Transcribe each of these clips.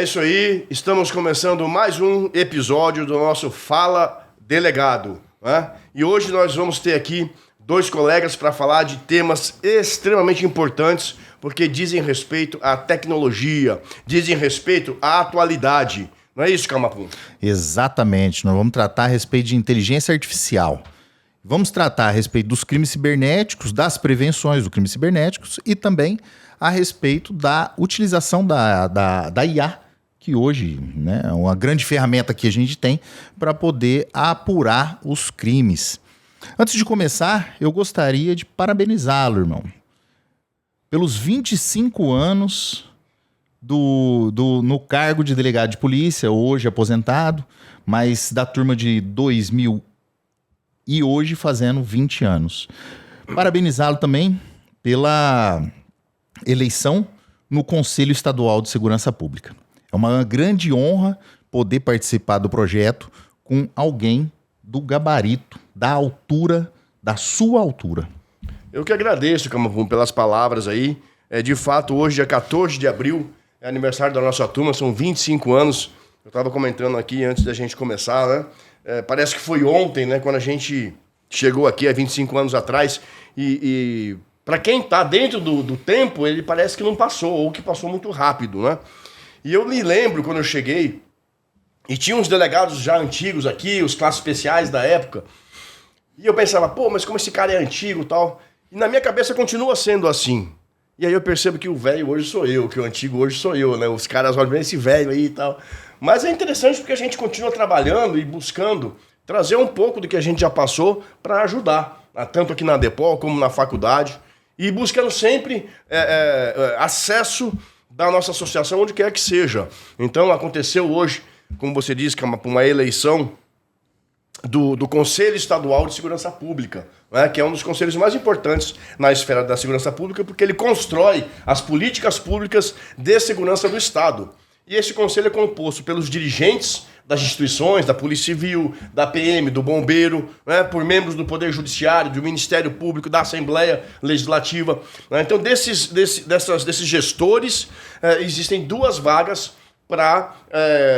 É isso aí, estamos começando mais um episódio do nosso Fala Delegado, né? E hoje nós vamos ter aqui dois colegas para falar de temas extremamente importantes, porque dizem respeito à tecnologia, dizem respeito à atualidade. Não é isso, Camapum? Exatamente, nós vamos tratar a respeito de inteligência artificial. Vamos tratar a respeito dos crimes cibernéticos, das prevenções dos crimes cibernéticos e também a respeito da utilização da IA, que hoje, né, é uma grande ferramenta que a gente tem para poder apurar os crimes. Antes de começar, eu gostaria de parabenizá-lo, irmão, pelos 25 anos no cargo de delegado de polícia, hoje aposentado, mas da turma de 2000 e hoje fazendo 20 anos. Parabenizá-lo também pela eleição no Conselho Estadual de Segurança Pública. É uma grande honra poder participar do projeto com alguém do gabarito, da altura, da sua altura. Eu que agradeço, Camapum, pelas palavras aí. De fato, hoje, dia 14 de abril, é aniversário da nossa turma, são 25 anos. Eu estava comentando aqui antes da gente começar, né? Parece que foi ontem, né, quando a gente chegou aqui há 25 anos atrás, e para quem está dentro do tempo, ele parece que não passou, ou que passou muito rápido, né? E eu me lembro quando eu cheguei, e tinha uns delegados já antigos aqui, os classes especiais da época, e eu pensava, pô, mas como esse cara é antigo e tal, e na minha cabeça continua sendo assim. E aí eu percebo que o velho hoje sou eu, que o antigo hoje sou eu, né? Os caras olham esse velho aí e tal. Mas é interessante porque a gente continua trabalhando e buscando trazer um pouco do que a gente já passou para ajudar, tanto aqui na Adepol como na faculdade, e buscando sempre acesso da nossa associação onde quer que seja. Então aconteceu hoje, como você disse, que é uma eleição do Conselho Estadual de Segurança Pública, né, que é um dos conselhos mais importantes na esfera da segurança pública, porque ele constrói as políticas públicas de segurança do Estado. E esse conselho é composto pelos dirigentes das instituições, da Polícia Civil, da PM, do Bombeiro, né, por membros do Poder Judiciário, do Ministério Público, da Assembleia Legislativa. Né. Então, desses gestores, existem duas vagas para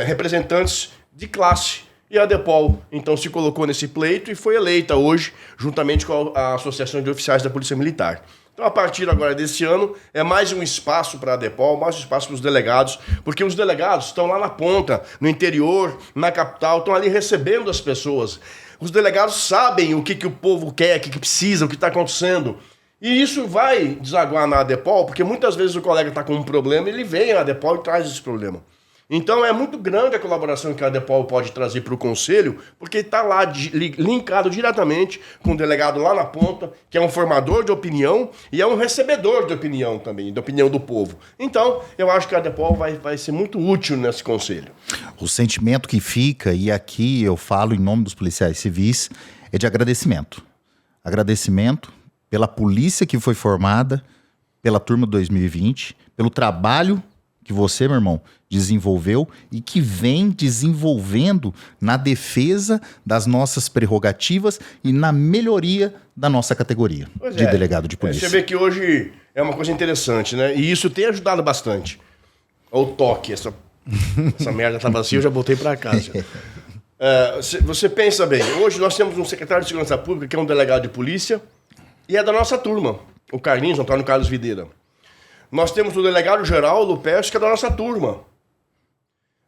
representantes de classe. E a Adepol, então, se colocou nesse pleito e foi eleita hoje, juntamente com a Associação de Oficiais da Polícia Militar. Então, a partir agora desse ano, é mais um espaço para a Adepol, mais um espaço para os delegados, porque os delegados estão lá na ponta, no interior, na capital, estão ali recebendo as pessoas. Os delegados sabem o que o povo quer, o que precisa, o que está acontecendo. E isso vai desaguar na Adepol, porque muitas vezes o colega está com um problema e ele vem à Adepol e traz esse problema. Então é muito grande a colaboração que a Adepol pode trazer para o Conselho, porque está lá linkado diretamente com o delegado lá na ponta, que é um formador de opinião e é um recebedor de opinião também, da opinião do povo. Então, eu acho que a Adepol vai ser muito útil nesse Conselho. O sentimento que fica, e aqui eu falo em nome dos policiais civis, é de agradecimento. Agradecimento pela polícia que foi formada, pela turma 2020, pelo trabalho que você, meu irmão, desenvolveu e que vem desenvolvendo na defesa das nossas prerrogativas e na melhoria da nossa categoria de delegado de polícia. Você vê que hoje é uma coisa interessante, né? E isso tem ajudado bastante. O toque, essa merda tava assim, eu já voltei para casa. Você pensa bem, hoje nós temos um secretário de Segurança Pública que é um delegado de polícia e é da nossa turma, o Carlinhos, Antônio Carlos Videira. Nós temos o delegado-geral, o Lupércio, que é da nossa turma.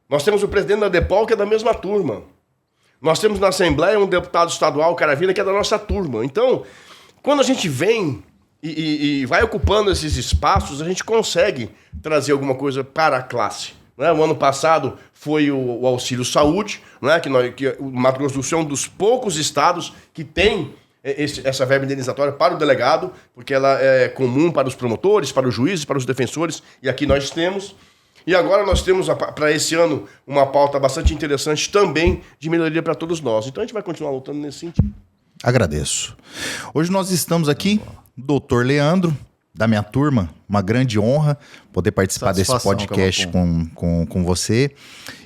Nós temos o presidente da Adepol, que é da mesma turma. Nós temos na Assembleia um deputado estadual, o Caravina, que é da nossa turma. Então, quando a gente vem e vai ocupando esses espaços, a gente consegue trazer alguma coisa para a classe. Né? O ano passado foi o Auxílio Saúde, né? que o Mato Grosso do Sul é um dos poucos estados que tem essa verba indenizatória para o delegado, porque ela é comum para os promotores, para os juízes, para os defensores, e aqui nós temos. E agora nós temos para esse ano uma pauta bastante interessante também de melhoria para todos nós. Então a gente vai continuar lutando nesse sentido. Agradeço. Hoje nós estamos aqui, doutor Leandro, da minha turma, uma grande honra poder participar desse podcast com você.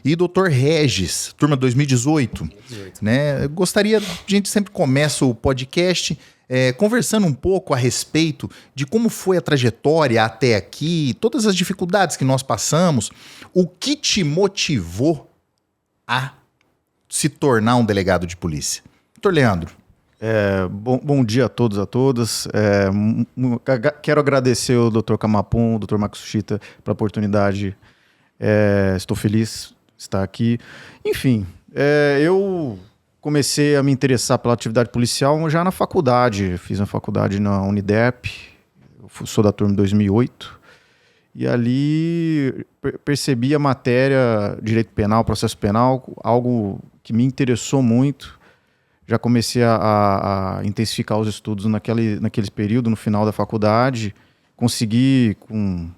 E doutor Regis, turma 2018. Né? Eu gostaria, a gente sempre começa o podcast conversando um pouco a respeito de como foi a trajetória até aqui, todas as dificuldades que nós passamos, o que te motivou a se tornar um delegado de polícia? Doutor Leandro. Bom dia a todos e a todas. Quero agradecer ao Dr. Camapum, ao Dr. Matsushita pela oportunidade. Estou feliz de estar aqui. Enfim, eu comecei a me interessar pela atividade policial já na faculdade. Fiz uma faculdade na Unidep, eu sou da turma de 2008. E ali percebi a matéria Direito Penal, Processo Penal, algo que me interessou muito. Já comecei a intensificar os estudos naquele período, no final da faculdade. Consegui, com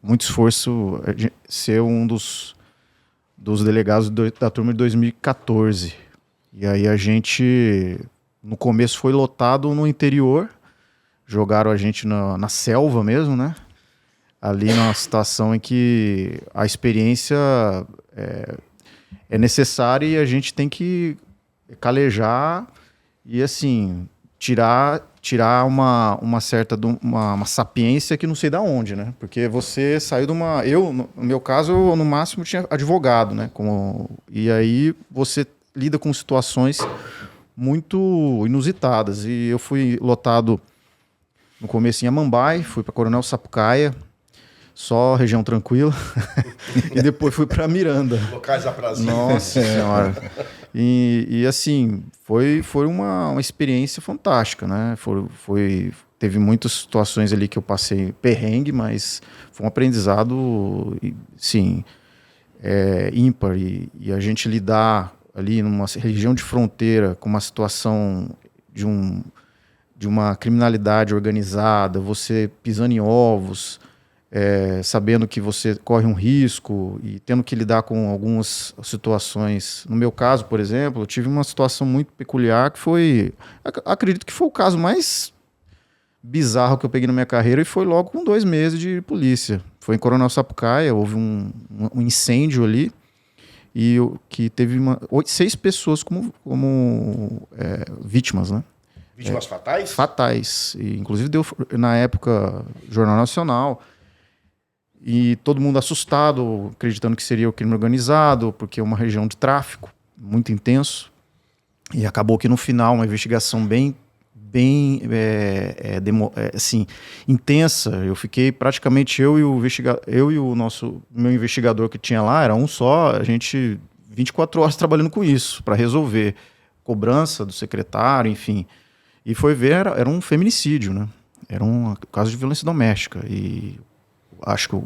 muito esforço, ser um dos delegados da turma de 2014. E aí a gente, no começo, foi lotado no interior. Jogaram a gente na selva mesmo, né? Ali numa situação em que a experiência é necessária e a gente tem que calejar e, assim, tirar uma certa uma sapiência que não sei da onde, né? Porque você saiu de uma... no meu caso, eu, no máximo, tinha advogado, né? E aí você lida com situações muito inusitadas. E eu fui lotado no começo em Amambai, fui para Coronel Sapucaia, só região tranquila, e depois fui para Miranda. Locais aprazíveis. Nossa Senhora. E assim, foi uma experiência fantástica, né? Teve muitas situações ali que eu passei perrengue, mas foi um aprendizado, sim, ímpar. E a gente lidar ali numa região de fronteira com uma situação de uma criminalidade organizada, você pisando em ovos, sabendo que você corre um risco e tendo que lidar com algumas situações. No meu caso, por exemplo, eu tive uma situação muito peculiar que acredito que foi o caso mais bizarro que eu peguei na minha carreira e foi logo com 2 meses de polícia. Foi em Coronel Sapucaia, houve um incêndio ali e que teve 6 pessoas como vítimas, né? Vítimas fatais? Fatais. E, inclusive deu, na época, Jornal Nacional. E todo mundo assustado, acreditando que seria o crime organizado, porque é uma região de tráfico muito intenso. E acabou que no final, uma investigação bem assim, intensa. Eu fiquei praticamente, eu e o meu investigador que tinha lá, era um só, a gente 24 horas trabalhando com isso, para resolver. Cobrança do secretário, enfim. E foi ver, era um feminicídio, né? Era um caso de violência doméstica. E acho que,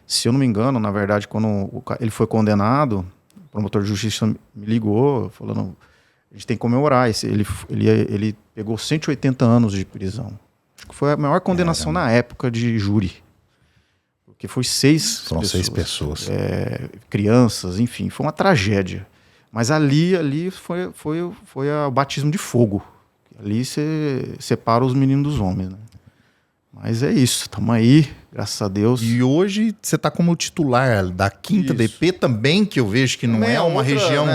se eu não me engano, na verdade, quando ele foi condenado, o promotor de justiça me ligou, falando, a gente tem que comemorar. Ele pegou 180 anos de prisão. Acho que foi a maior condenação na época de júri. Porque foi 6 Foram pessoas. 6 pessoas. Crianças, enfim, foi uma tragédia. Mas ali foi o batismo de fogo. Ali você separa os meninos dos homens, né? Mas é isso, estamos aí, graças a Deus. E hoje você está como titular da 5ª DP também, que eu vejo que não é uma região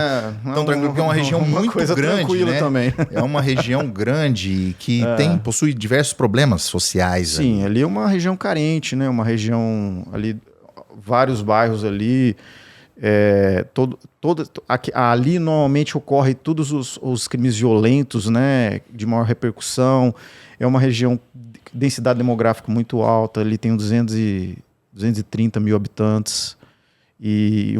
tão tranquila, porque é uma região muito grande, né? Também. É uma região grande que possui diversos problemas sociais. Sim, ali é uma região carente, né? Uma região ali, vários bairros ali. Ali normalmente ocorre todos os crimes violentos, né, de maior repercussão. É uma região de densidade demográfica muito alta, ali tem 230 mil habitantes e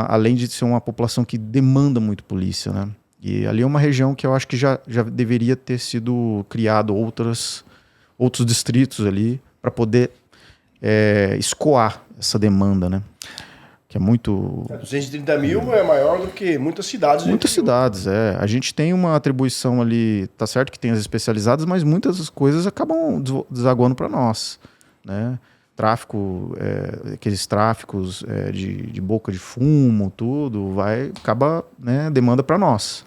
além de ser uma população que demanda muito polícia, né? E ali é uma região que eu acho que já deveria ter sido criado outros distritos ali para poder escoar essa demanda, né? Que é muito... 230 mil é maior do que muitas cidades. Muitas cidades, A gente tem uma atribuição ali, tá certo que tem as especializadas, mas muitas coisas acabam desaguando para nós, né? Tráfico, aqueles tráficos de boca de fumo, tudo, acaba, né, demanda para nós.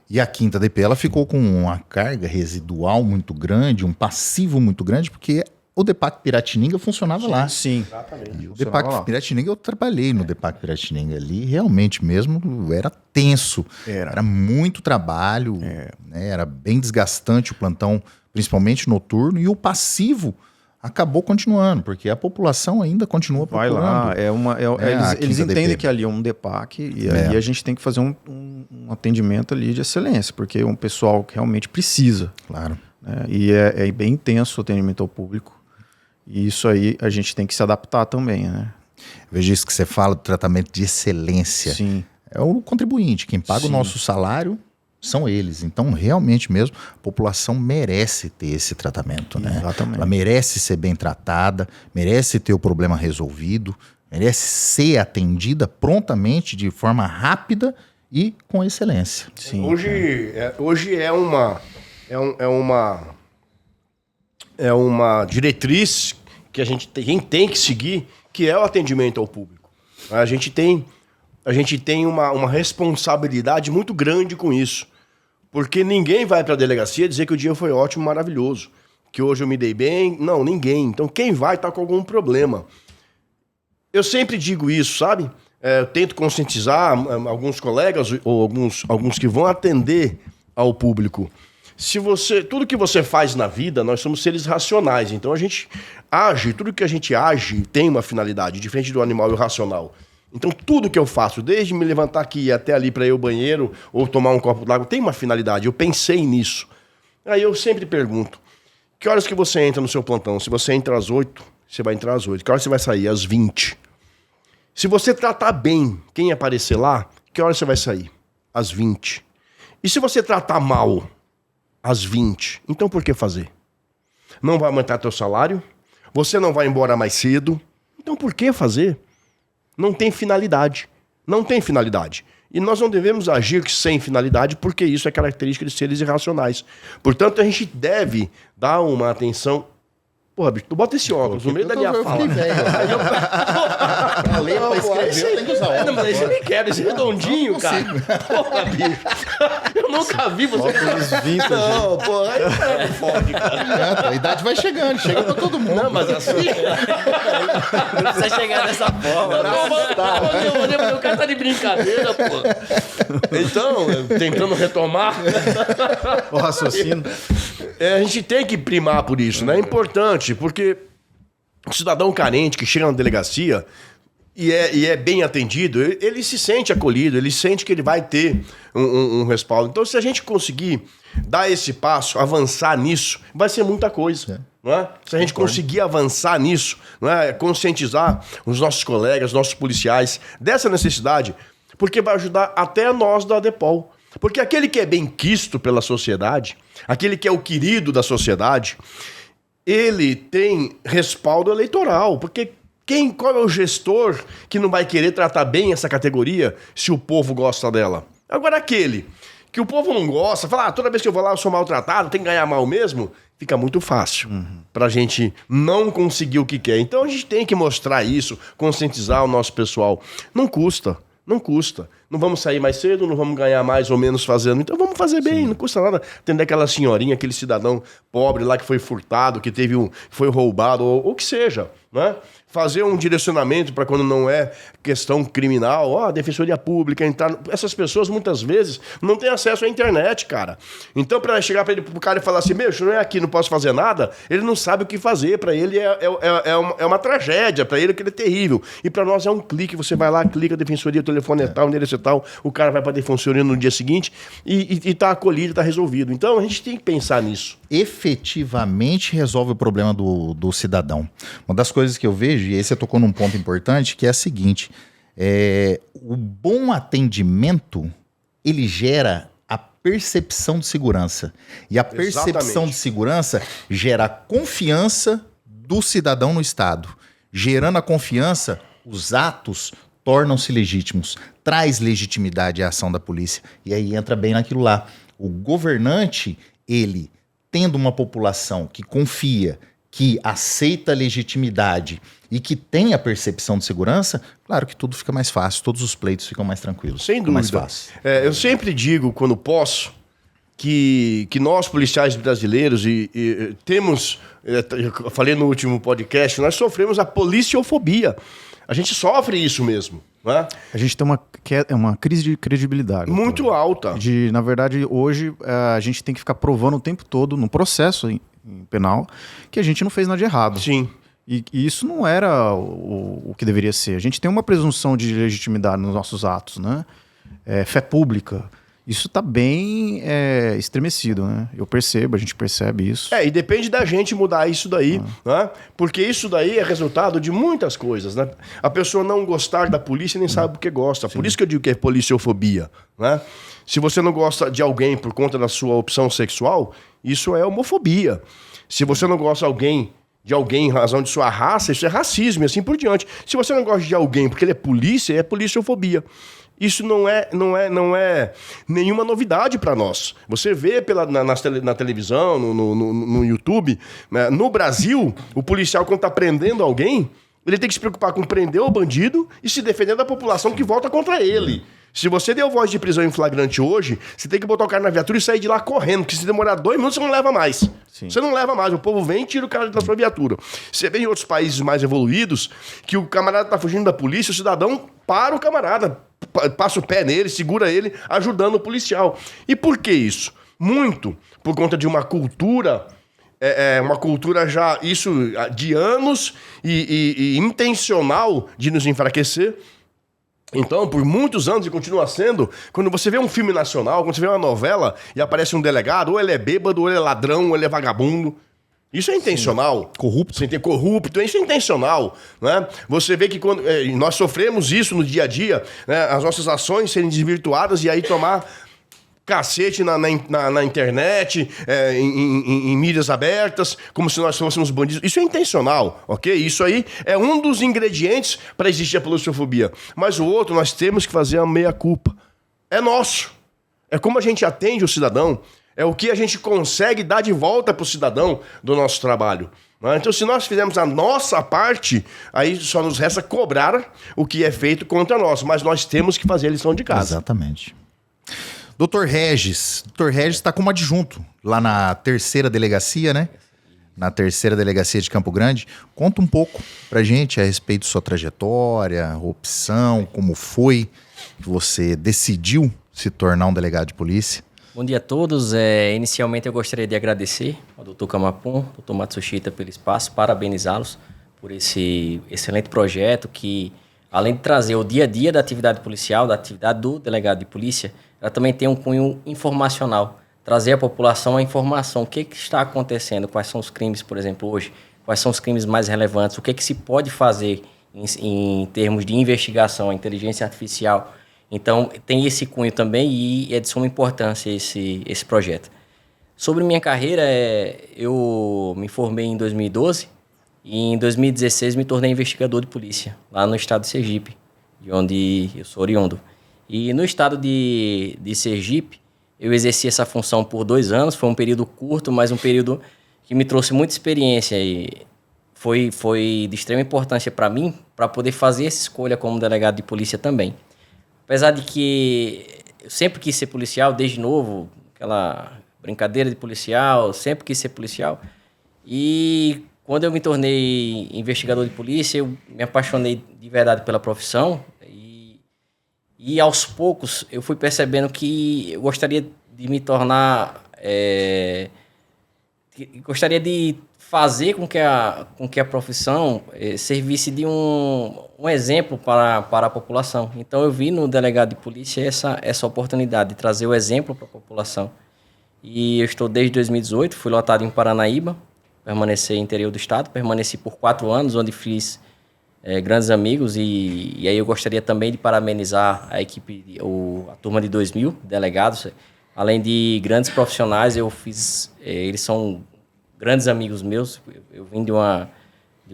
E a 5ª DP, ela ficou com uma carga residual muito grande, um passivo muito grande, porque o DEPAC Piratininga funcionava lá. Sim, exatamente. E o DEPAC Piratininga, eu trabalhei no DEPAC Piratininga ali, realmente mesmo era tenso. Era muito trabalho, né? Era bem desgastante o plantão principalmente noturno, e o passivo acabou continuando, porque a população ainda continua procurando. Vai lá, eles entendem que ali é um DEPAC e aí a gente tem que fazer um atendimento ali de excelência, porque é um pessoal que realmente precisa. Claro. Né? E é bem intenso o atendimento ao público. E isso aí a gente tem que se adaptar também, né? Veja isso que você fala do tratamento de excelência. Sim. É o contribuinte, quem paga o nosso salário são eles. Então, realmente mesmo, a população merece ter esse tratamento, né? Exatamente. Ela merece ser bem tratada, merece ter o problema resolvido, merece ser atendida prontamente, de forma rápida e com excelência. Sim. Hoje é uma diretriz que a gente tem que seguir, que é o atendimento ao público. A gente tem uma responsabilidade muito grande com isso. Porque ninguém vai para a delegacia dizer que o dia foi ótimo, maravilhoso. Que hoje eu me dei bem. Não, ninguém. Então quem vai está com algum problema. Eu sempre digo isso, sabe? Eu tento conscientizar alguns colegas ou alguns que vão atender ao público. Tudo que você faz na vida, nós somos seres racionais. Então a gente age, tudo que a gente age tem uma finalidade, diferente do animal irracional. Então tudo que eu faço, desde me levantar aqui até ali para ir ao banheiro ou tomar um copo d'água, tem uma finalidade. Eu pensei nisso. Aí eu sempre pergunto, que horas que você entra no seu plantão? Se você entra às 8, você vai entrar às 8. Que horas você vai sair? Às 20. Se você tratar bem quem aparecer lá, que horas você vai sair? Às 20. E se você tratar mal? Às 20. Então por que fazer? Não vai aumentar teu salário? Você não vai embora mais cedo? Então por que fazer? Não tem finalidade. Não tem finalidade. E nós não devemos agir sem finalidade, porque isso é característica de seres irracionais. Portanto, a gente deve dar uma atenção... Porra, bicho, tu bota esse óculos no meio da minha fala. Pra ler, pra escrever, tem que usar óculos. Não, mas esse eu nem quero, esse redondinho, cara. Porra, bicho. Eu nunca vi você... Óculos vintage. Não, porra, aí é fode, cara. A idade vai chegando, chega pra todo mundo. Não, mas assim... Não precisa chegar dessa forma. O cara tá de brincadeira, pô. Então, tentando retomar... O raciocínio. A gente tem que primar por isso, né? É importante, porque o cidadão carente que chega na delegacia e é bem atendido, ele se sente acolhido, ele sente que ele vai ter um respaldo. Então, se a gente conseguir dar esse passo, avançar nisso, vai ser muita coisa. Não é? Se a gente conseguir avançar nisso, não é? Conscientizar os nossos colegas, nossos policiais dessa necessidade, porque vai ajudar até nós da DEPOL. Porque aquele que é bem quisto pela sociedade, aquele que é o querido da sociedade, ele tem respaldo eleitoral. Porque qual é o gestor que não vai querer tratar bem essa categoria se o povo gosta dela? Agora aquele que o povo não gosta, fala, toda vez que eu vou lá eu sou maltratado, tem que ganhar mal mesmo, fica muito fácil pra gente não conseguir o que quer. Então a gente tem que mostrar isso, conscientizar o nosso pessoal. Não custa. Não custa. Não vamos sair mais cedo, não vamos ganhar mais ou menos fazendo. Então vamos fazer bem, não custa nada. Atender aquela senhorinha, aquele cidadão pobre lá que foi furtado, que foi roubado, ou o que seja, né? Fazer um direcionamento para quando não é questão criminal, a defensoria pública, entrar... Essas pessoas muitas vezes não têm acesso à internet, cara. Então para chegar pro cara e falar assim, meu, isso não é aqui, não posso fazer nada, ele não sabe o que fazer. Para ele é uma tragédia, para ele aquilo é terrível. E para nós é um clique, você vai lá, clica, defensoria, o telefone é tal, o endereço é tal, o cara vai para a defensoria no dia seguinte e tá acolhido, tá resolvido. Então a gente tem que pensar nisso. Efetivamente resolve o problema do cidadão. Uma das coisas que eu vejo, e aí você tocou num ponto importante, que é a seguinte, o bom atendimento, ele gera a percepção de segurança. E a percepção de segurança gera a confiança do cidadão no Estado. Gerando a confiança, os atos tornam-se legítimos, traz legitimidade à ação da polícia. E aí entra bem naquilo lá. O governante, ele, tendo uma população que confia, que aceita a legitimidade e que tem a percepção de segurança, claro que tudo fica mais fácil, todos os pleitos ficam mais tranquilos. Sem dúvida. Mais fácil. Eu sempre digo, quando posso, que nós, policiais brasileiros, temos, eu falei no último podcast, nós sofremos a policiofobia. A gente sofre isso mesmo. né? A gente tem uma crise de credibilidade. Muito alta. Na verdade, hoje, a gente tem que ficar provando o tempo todo, no processo em penal, que a gente não fez nada de errado. Sim. E isso não era o que deveria ser. A gente tem uma presunção de legitimidade nos nossos atos, né? Fé pública. Isso está bem estremecido, né? A gente percebe isso. E depende da gente mudar isso daí, né? Porque isso daí é resultado de muitas coisas, né? A pessoa não gostar da polícia nem sabe porque gosta. Por isso que eu digo que é policiofobia, né? Se você não gosta de alguém por conta da sua opção sexual, isso é homofobia. Se você não gosta de alguém em razão de sua raça, isso é racismo e assim por diante. Se você não gosta de alguém porque ele é policiofobia. Isso não é nenhuma novidade para nós. Você vê na televisão, no YouTube, né? No Brasil, o policial, quando está prendendo alguém, ele tem que se preocupar com prender o bandido e se defender da população que volta contra ele. Se você deu voz de prisão em flagrante hoje, você tem que botar o cara na viatura e sair de lá correndo, porque se demorar 2 minutos, você não leva mais. Sim. Você não leva mais. O povo vem e tira o cara da sua viatura. Você vê em outros países mais evoluídos que o camarada tá fugindo da polícia, o cidadão para o camarada, passa o pé nele, segura ele, ajudando o policial. E por que isso? Muito por conta de uma cultura... uma cultura já, isso de anos e intencional de nos enfraquecer. Então, por muitos anos, e continua sendo, quando você vê um filme nacional, quando você vê uma novela e aparece um delegado, ou ele é bêbado, ou ele é ladrão, ou ele é vagabundo. Isso é intencional. Sim. Corrupto, isso é intencional. Né? Você vê que quando nós sofremos isso no dia a dia, né? As nossas ações serem desvirtuadas e aí tomar cacete na internet, em mídias abertas, como se nós fôssemos bandidos. Isso é intencional, ok? Isso aí é um dos ingredientes para existir a policiofobia. Mas o outro, nós temos que fazer a meia-culpa. É nosso. É como a gente atende o cidadão, é o que a gente consegue dar de volta para o cidadão do nosso trabalho. Então, se nós fizermos a nossa parte, aí só nos resta cobrar o que é feito contra nós. Mas nós temos que fazer a lição de casa. Exatamente. Dr. Regis está como adjunto lá na 3ª delegacia, né? Na 3ª delegacia de Campo Grande. Conta um pouco pra gente a respeito de sua trajetória, opção, como foi que você decidiu se tornar um delegado de polícia. Bom dia a todos. Inicialmente eu gostaria de agradecer ao Dr. Camapun, Dr. Matsushita pelo espaço, parabenizá-los por esse excelente projeto que, além de trazer o dia a dia da atividade policial, da atividade do delegado de polícia, ela também tem um cunho informacional, trazer à população a informação, o que está acontecendo, quais são os crimes, por exemplo, hoje, quais são os crimes mais relevantes, o que se pode fazer em termos de investigação, inteligência artificial. Então, tem esse cunho também e é de suma importância esse projeto. Sobre minha carreira, eu me formei em 2012 e em 2016 me tornei investigador de polícia, lá no estado de Sergipe, de onde eu sou oriundo. E no estado de Sergipe, eu exerci essa função por 2 anos. Foi um período curto, mas um período que me trouxe muita experiência. E foi de extrema importância para mim, para poder fazer essa escolha como delegado de polícia também. Apesar de que eu sempre quis ser policial, desde novo, aquela brincadeira de policial, sempre quis ser policial. E quando eu me tornei investigador de polícia, eu me apaixonei de verdade pela profissão. E aos poucos eu fui percebendo que eu gostaria de me tornar... gostaria de fazer com que a profissão servisse de um exemplo para a população. Então eu vi no delegado de polícia essa oportunidade de trazer o exemplo para a população. E eu estou desde 2018, fui lotado em Paranaíba, permaneci no interior do estado, permaneci por 4 anos, onde fiz... grandes amigos e aí eu gostaria também de parabenizar a equipe, a turma de 2000 delegados, além de grandes profissionais, eles são grandes amigos meus. Eu vim de uma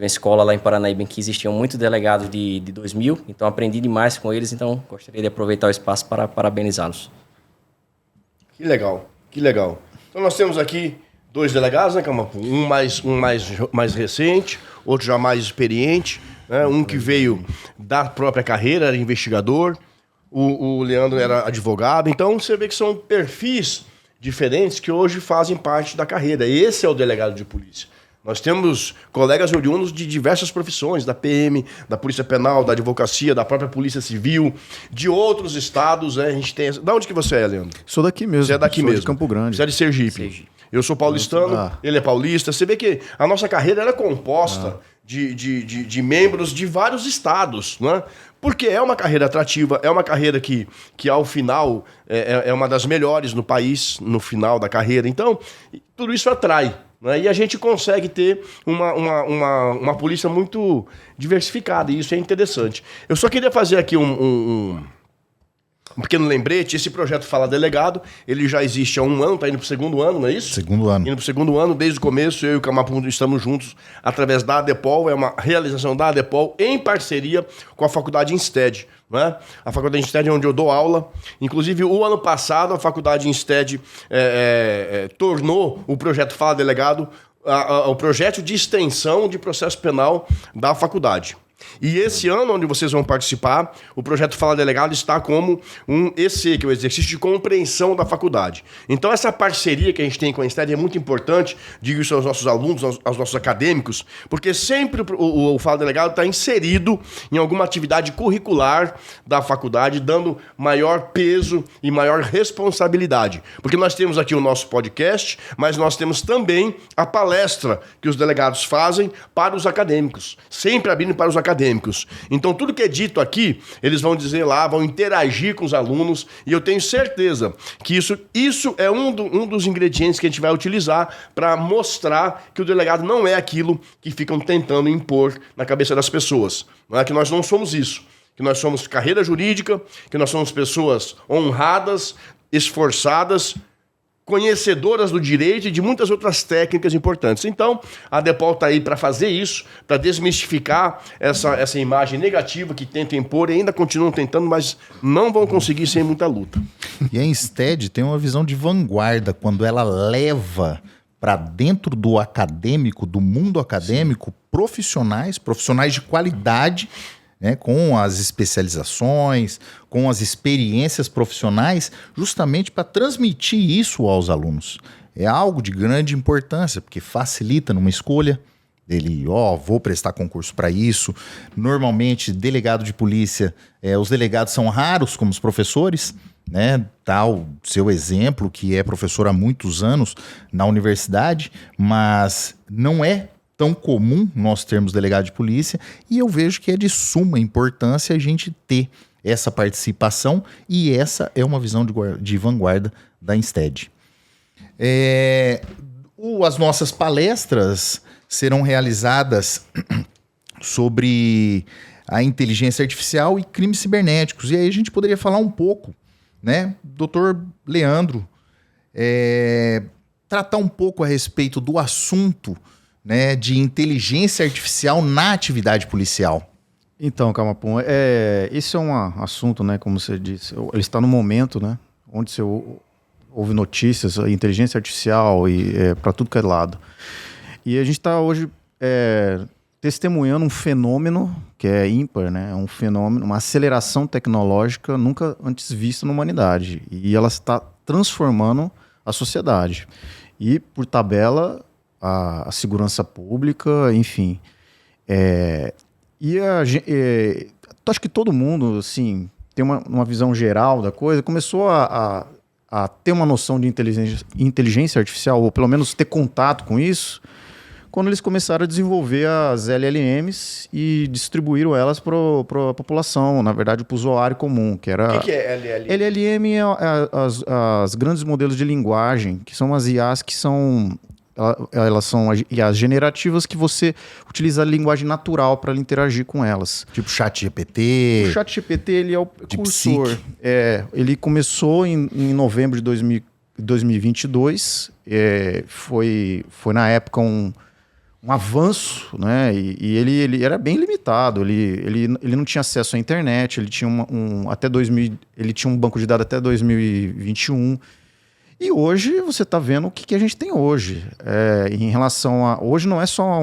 escola lá em Paranaíba em que existiam muitos delegados de 2000, então aprendi demais com eles, então gostaria de aproveitar o espaço para parabenizá-los. Que legal. Então nós temos aqui 2 delegados, né, Camapu? Um mais recente, outro já mais experiente. Um que veio da própria carreira, era investigador, o Leandro era advogado. Então você vê que são perfis diferentes que hoje fazem parte da carreira. Esse é o delegado de polícia. Nós temos colegas oriundos de diversas profissões, da PM, da Polícia Penal, da Advocacia, da própria Polícia Civil, de outros estados, né? A gente tem... Da onde que você é, Leandro? Sou daqui mesmo. Você é daqui sou mesmo. de Campo Grande. Você é de Sergipe. Eu sou paulistano, ele é paulista. Você vê que a nossa carreira ela é composta de membros de vários estados, né? Porque é uma carreira atrativa, é uma carreira que ao final é uma das melhores no país, no final da carreira. Então, tudo isso atrai. Né? E a gente consegue ter uma polícia muito diversificada, e isso é interessante. Eu só queria fazer aqui um pequeno lembrete. Esse projeto Fala Delegado, ele já existe há 1 ano, está indo para o 2º ano, não é isso? 2º ano. Indo para o 2º ano, desde o começo, eu e o Camapum estamos juntos através da ADEPOL, é uma realização da ADEPOL em parceria com a Faculdade Insted. Né? A Faculdade Insted é onde eu dou aula. Inclusive, o ano passado, a Faculdade Insted tornou o projeto Fala Delegado o projeto de extensão de processo penal da faculdade. E esse ano, onde vocês vão participar, o projeto Fala Delegado está como um EC, que é o exercício de compreensão da faculdade. Então, essa parceria que a gente tem com a Insted é muito importante, digo isso aos nossos alunos, aos nossos acadêmicos, porque sempre o Fala Delegado está inserido em alguma atividade curricular da faculdade, dando maior peso e maior responsabilidade. Porque nós temos aqui o nosso podcast, mas nós temos também a palestra que os delegados fazem para os acadêmicos, sempre abrindo para os acadêmicos. Então, tudo que é dito aqui, eles vão dizer lá, vão interagir com os alunos, e eu tenho certeza que isso é um dos ingredientes que a gente vai utilizar para mostrar que o delegado não é aquilo que ficam tentando impor na cabeça das pessoas. Não é que nós não somos isso, que nós somos carreira jurídica, que nós somos pessoas honradas, esforçadas, conhecedoras do direito e de muitas outras técnicas importantes. Então, a ADEPOL está aí para fazer isso, para desmistificar essa imagem negativa que tentam impor e ainda continuam tentando, mas não vão conseguir sem muita luta. E a Insted tem uma visão de vanguarda quando ela leva para dentro do acadêmico, do mundo acadêmico, profissionais de qualidade, né, com as especializações, com as experiências profissionais, justamente para transmitir isso aos alunos. É algo de grande importância, porque facilita numa escolha. Ele, vou prestar concurso para isso. Normalmente, delegado de polícia, os delegados são raros como os professores, né? Tal seu exemplo, que é professor há muitos anos na universidade, mas não é tão comum nós termos delegado de polícia, e eu vejo que é de suma importância a gente ter essa participação, e essa é uma visão de vanguarda da Insted. As nossas palestras serão realizadas sobre a inteligência artificial e crimes cibernéticos, e aí a gente poderia falar um pouco, né, doutor Leandro, tratar um pouco a respeito do assunto, né, de inteligência artificial na atividade policial. Então, Camapum, esse é um assunto, né, como você disse, ele está no momento, né, onde você ouve notícias, inteligência artificial e para tudo que é lado. E a gente está hoje testemunhando um fenômeno que é ímpar, né, um fenômeno, uma aceleração tecnológica nunca antes vista na humanidade. E ela está transformando a sociedade. E, por tabela, a segurança pública, enfim. Acho que todo mundo, assim, tem uma visão geral da coisa, começou a ter uma noção de inteligência artificial, ou pelo menos ter contato com isso, quando eles começaram a desenvolver as LLMs e distribuíram elas para a população, na verdade, para o usuário comum, que era... O que é LLM? LLM é as grandes modelos de linguagem, que são as IAs que são... Elas são IAs generativas que você utiliza a linguagem natural para interagir com elas. Tipo ChatGPT. O ChatGPT, ele é o precursor. Ele começou em novembro de 2022. Foi na época um avanço, né? E ele era bem limitado. Ele não tinha acesso à internet. Ele tinha ele tinha um banco de dados até 2021. E hoje você está vendo o que a gente tem hoje. Em relação a... Hoje não é só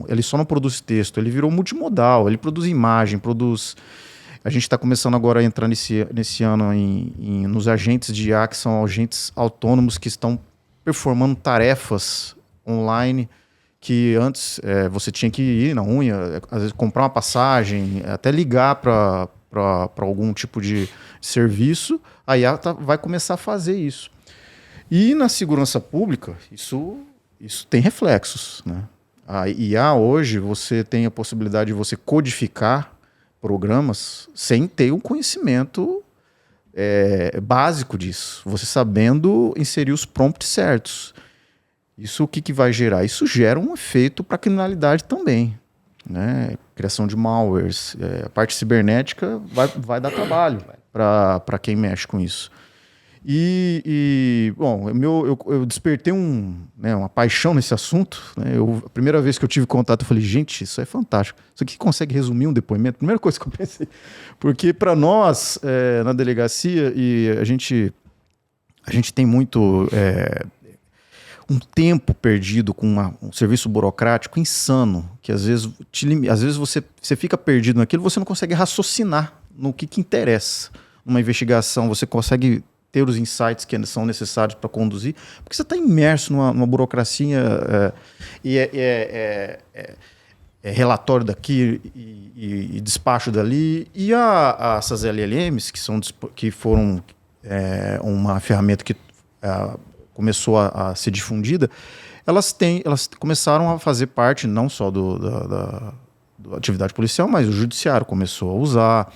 ele só não produz texto, ele virou multimodal, ele produz imagem, produz... A gente está começando agora a entrar nesse ano nos agentes de IA, que são agentes autônomos que estão performando tarefas online, que antes você tinha que ir na unha, às vezes comprar uma passagem, até ligar para algum tipo de serviço, a IA vai começar a fazer isso. E na segurança pública, isso tem reflexos, né? A IA hoje, você tem a possibilidade de você codificar programas sem ter um conhecimento básico disso. Você sabendo inserir os prompts certos. Isso o que vai gerar? Isso gera um efeito para a criminalidade também, né? Criação de malwares. A parte cibernética vai dar trabalho para quem mexe com isso. Bom, eu despertei uma paixão nesse assunto, né? A primeira vez que eu tive contato, eu falei, gente, isso é fantástico. Isso aqui consegue resumir um depoimento? Primeira coisa que eu pensei. Porque para nós, na delegacia, e a gente tem muito um tempo perdido com um serviço burocrático insano, que às vezes você fica perdido naquilo, você não consegue raciocinar no que interessa. Numa investigação, você consegue ter os insights que são necessários para conduzir, porque você está imerso numa burocracia relatório daqui e despacho dali. E essas LLMs, que foram uma ferramenta que começou a ser difundida, elas começaram a fazer parte não só da atividade policial, mas o judiciário começou a usar,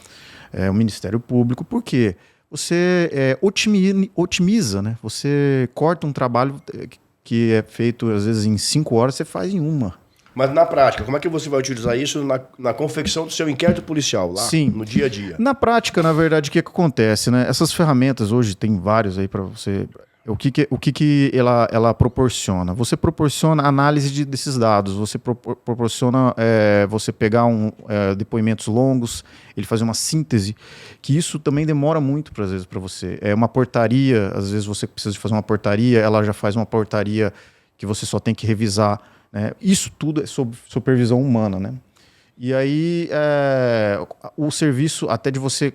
o Ministério Público, porque você otimiza, né? Você corta um trabalho que é feito às vezes em 5 horas, você faz em 1. Mas na prática, como é que você vai utilizar isso na confecção do seu inquérito policial, lá Sim. no dia a dia? Na prática, na verdade, o que acontece, né? Essas ferramentas hoje tem vários aí para você. O que ela proporciona? Você proporciona análise desses dados, você proporciona você pegar depoimentos longos, ele fazer uma síntese, que isso também demora muito, às vezes, para você. Uma portaria, às vezes você precisa de fazer uma portaria, ela já faz uma portaria que você só tem que revisar, né? Isso tudo é sob supervisão humana, né? E aí, o serviço, até de você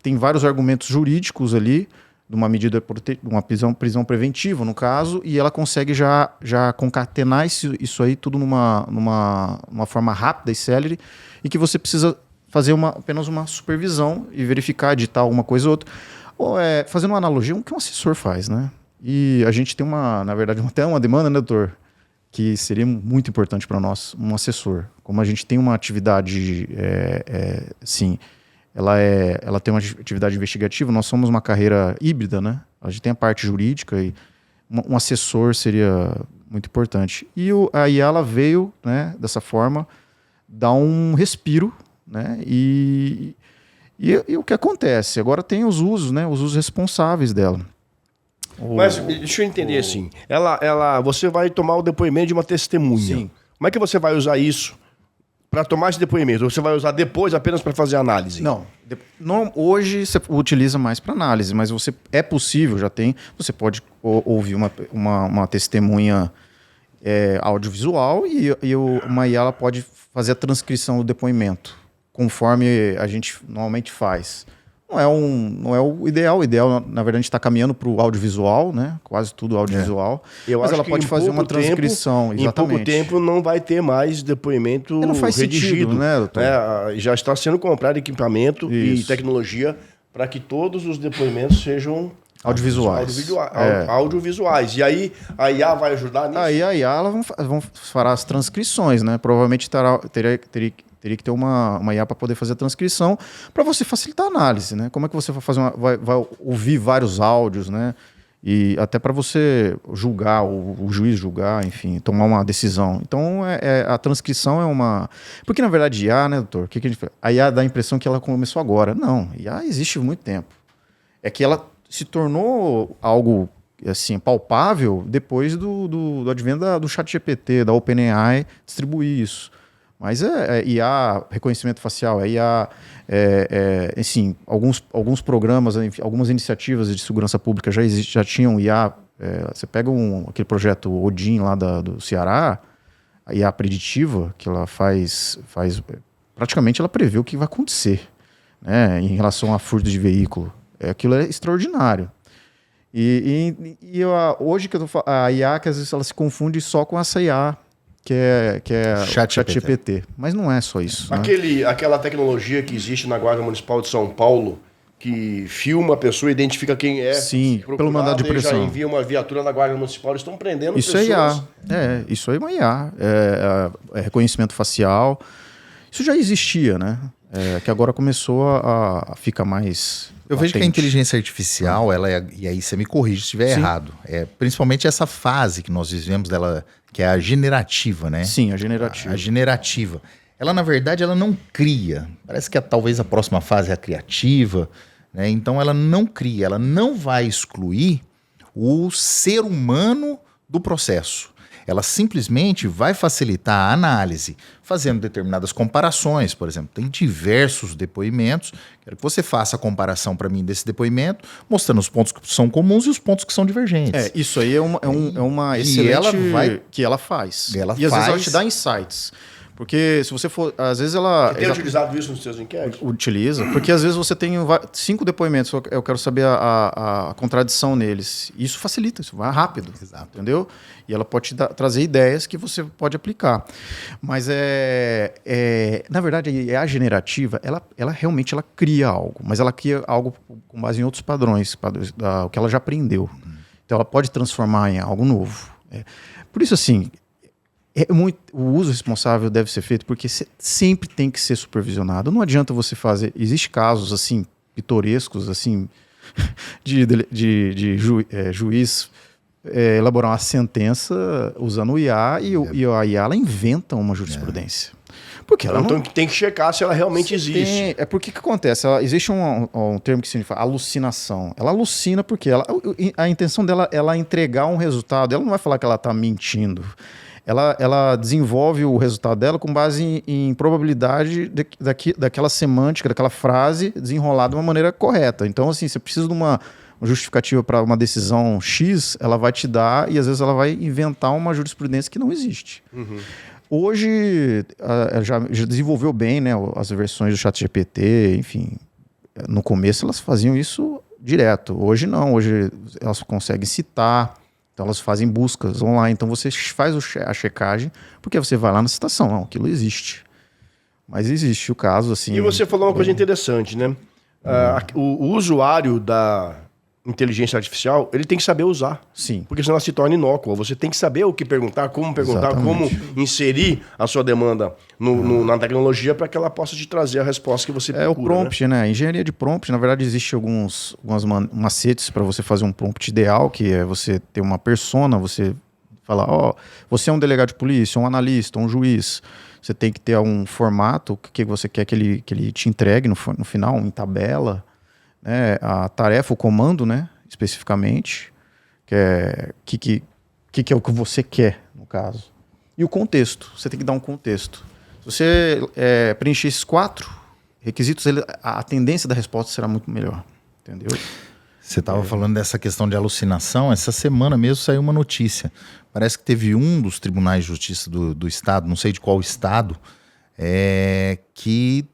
tem vários argumentos jurídicos ali, de uma medida, de uma prisão preventiva, no caso, e ela consegue já concatenar isso aí tudo numa forma rápida e célere, e que você precisa fazer apenas uma supervisão e verificar, editar alguma coisa ou outra. Fazendo uma analogia, o que um assessor faz, né? E a gente tem na verdade, até uma demanda, né, doutor? Que seria muito importante para nós, um assessor. Como a gente tem uma atividade, sim, ela tem uma atividade investigativa, nós somos uma carreira híbrida, né? A gente tem a parte jurídica e um assessor seria muito importante. E a IA ela veio, né, dessa forma, dar um respiro, né? E o que acontece? Agora tem os usos, né? Os usos responsáveis dela. Mas deixa eu entender assim. Você vai tomar o depoimento de uma testemunha. Sim. Como é que você vai usar isso para tomar esse depoimento? Ou você vai usar depois apenas para fazer análise? Não. Hoje você utiliza mais para análise, mas é possível, você pode ouvir uma testemunha audiovisual e uma IA ela pode fazer a transcrição do depoimento, conforme a gente normalmente faz. Não é o ideal. O ideal, na verdade, a gente está caminhando para o audiovisual, né? Quase tudo audiovisual. Mas ela pode fazer uma transcrição, exatamente. Em pouco tempo não vai ter mais depoimento não faz redigido. Sentido, né, doutor? Já está sendo comprado equipamento e tecnologia para que todos os depoimentos sejam audiovisuais. E aí a IA vai ajudar nisso? Aí a IA ela fará as transcrições, né? Provavelmente teria que ter uma IA para poder fazer a transcrição, para você facilitar a análise, né? Como é que você vai fazer vai ouvir vários áudios, né? E até para você julgar, o juiz julgar, enfim, tomar uma decisão. Então, a transcrição é uma... Porque, na verdade, IA, né, doutor? A IA dá a impressão que ela começou agora. Não, IA existe há muito tempo. É que ela se tornou algo, assim, palpável depois do advento do ChatGPT, da OpenAI distribuir isso. Mas IA, reconhecimento facial, IA, assim, alguns programas, algumas iniciativas de segurança pública já tinham IA. Você pega aquele projeto Odin lá do Ceará, a IA preditiva, que ela faz praticamente ela prevê o que vai acontecer, né, em relação a furto de veículo. Aquilo é extraordinário. Hoje que a IA, que às vezes ela se confunde só com essa IA, que é ChatGPT. Mas não é só isso. Né? Aquela tecnologia que existe na Guarda Municipal de São Paulo, que filma a pessoa, identifica quem é. Sim, pelo mandado de prisão. Já envia uma viatura na Guarda Municipal, eles estão prendendo isso pessoas. Isso aí é uma IA. É reconhecimento facial. Isso já existia, né? Que agora começou a ficar mais... Eu vejo que a inteligência artificial, e aí você me corrige se estiver errado, principalmente essa fase que nós vivemos dela, que é a generativa, né? Sim, a generativa. A generativa. Ela, na verdade, ela não cria. Parece que talvez a próxima fase é a criativa, né? Então ela não cria, ela não vai excluir o ser humano do processo. Ela simplesmente vai facilitar a análise, fazendo determinadas comparações. Por exemplo, tem diversos depoimentos. Quero que você faça a comparação para mim desse depoimento, mostrando os pontos que são comuns e os pontos que são divergentes. Isso aí é uma excelente que ela faz. Às vezes ela te dá insights. Porque se você for... Às vezes ela... Você tem utilizado isso nos seus inquéritos? Utiliza. Porque às vezes você tem 5 depoimentos, eu quero saber a contradição neles. E isso facilita, isso vai rápido. Exato. Entendeu? E ela pode te trazer ideias que você pode aplicar. Mas na verdade, a generativa, ela realmente cria algo. Mas ela cria algo com base em outros padrões, o que ela já aprendeu. Então ela pode transformar em algo novo. Por isso, assim... o uso responsável deve ser feito porque sempre tem que ser supervisionado. Não adianta você fazer... Existem casos, assim, pitorescos, assim, de juiz elaborar uma sentença usando o IA e a IA ela inventa uma jurisprudência. Porque ela então tem que checar se ela realmente existe. Porque que acontece? Existe um termo que significa alucinação. Ela alucina porque a intenção dela é entregar um resultado. Ela não vai falar que ela está mentindo. Ela desenvolve o resultado dela com base em probabilidade daquela semântica, daquela frase desenrolada de uma maneira correta. Então, assim, você precisa de uma justificativa para uma decisão X, ela vai te dar e às vezes ela vai inventar uma jurisprudência que não existe. Hoje, já desenvolveu bem, né, as versões do ChatGPT, enfim. No começo elas faziam isso direto. Hoje não, hoje elas conseguem citar. Então elas fazem buscas online. Então você faz a checagem, porque você vai lá na citação. Não, aquilo existe. Mas existe o caso, assim... E você falou uma coisa interessante, né? O usuário da inteligência artificial, ele tem que saber usar. Sim. Porque senão ela se torna inócua. Você tem que saber o que perguntar, como inserir a sua demanda na tecnologia para que ela possa te trazer a resposta que você procura. É o prompt, né? A engenharia de prompt, na verdade, existe alguns macetes para você fazer um prompt ideal, que é você ter uma persona, você falar, você é um delegado de polícia, um analista, um juiz. Você tem que ter um formato que você quer que ele te entregue no final, em tabela, né? A tarefa, o comando, né? Especificamente, que é o que você quer, no caso. E o contexto, você tem que dar um contexto. Se você preencher esses 4 requisitos, a tendência da resposta será muito melhor, entendeu? Você estava falando dessa questão de alucinação, essa semana mesmo saiu uma notícia. Parece que teve um dos tribunais de justiça do estado, não sei de qual estado, que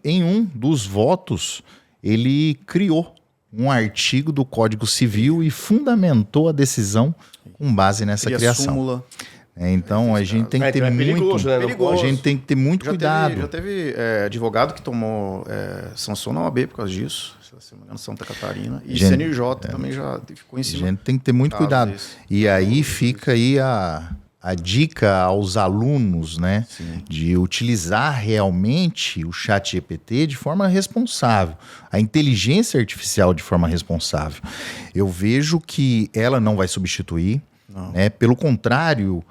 em um dos votos ele criou um artigo do Código Civil e fundamentou a decisão com base nessa criação. Súmula. Então a gente tem que ter perigoso, né? A gente tem que ter muito cuidado. Já teve advogado que tomou sanção na OAB por causa disso, se não me engano, Santa Catarina. E CNJ também já ficou em cima. A gente tem que ter muito cuidado. E aí fica aí a dica aos alunos, né? Sim. De utilizar realmente o ChatGPT de forma responsável, a inteligência artificial de forma responsável. Eu vejo que ela não vai substituir, né? Pelo contrário,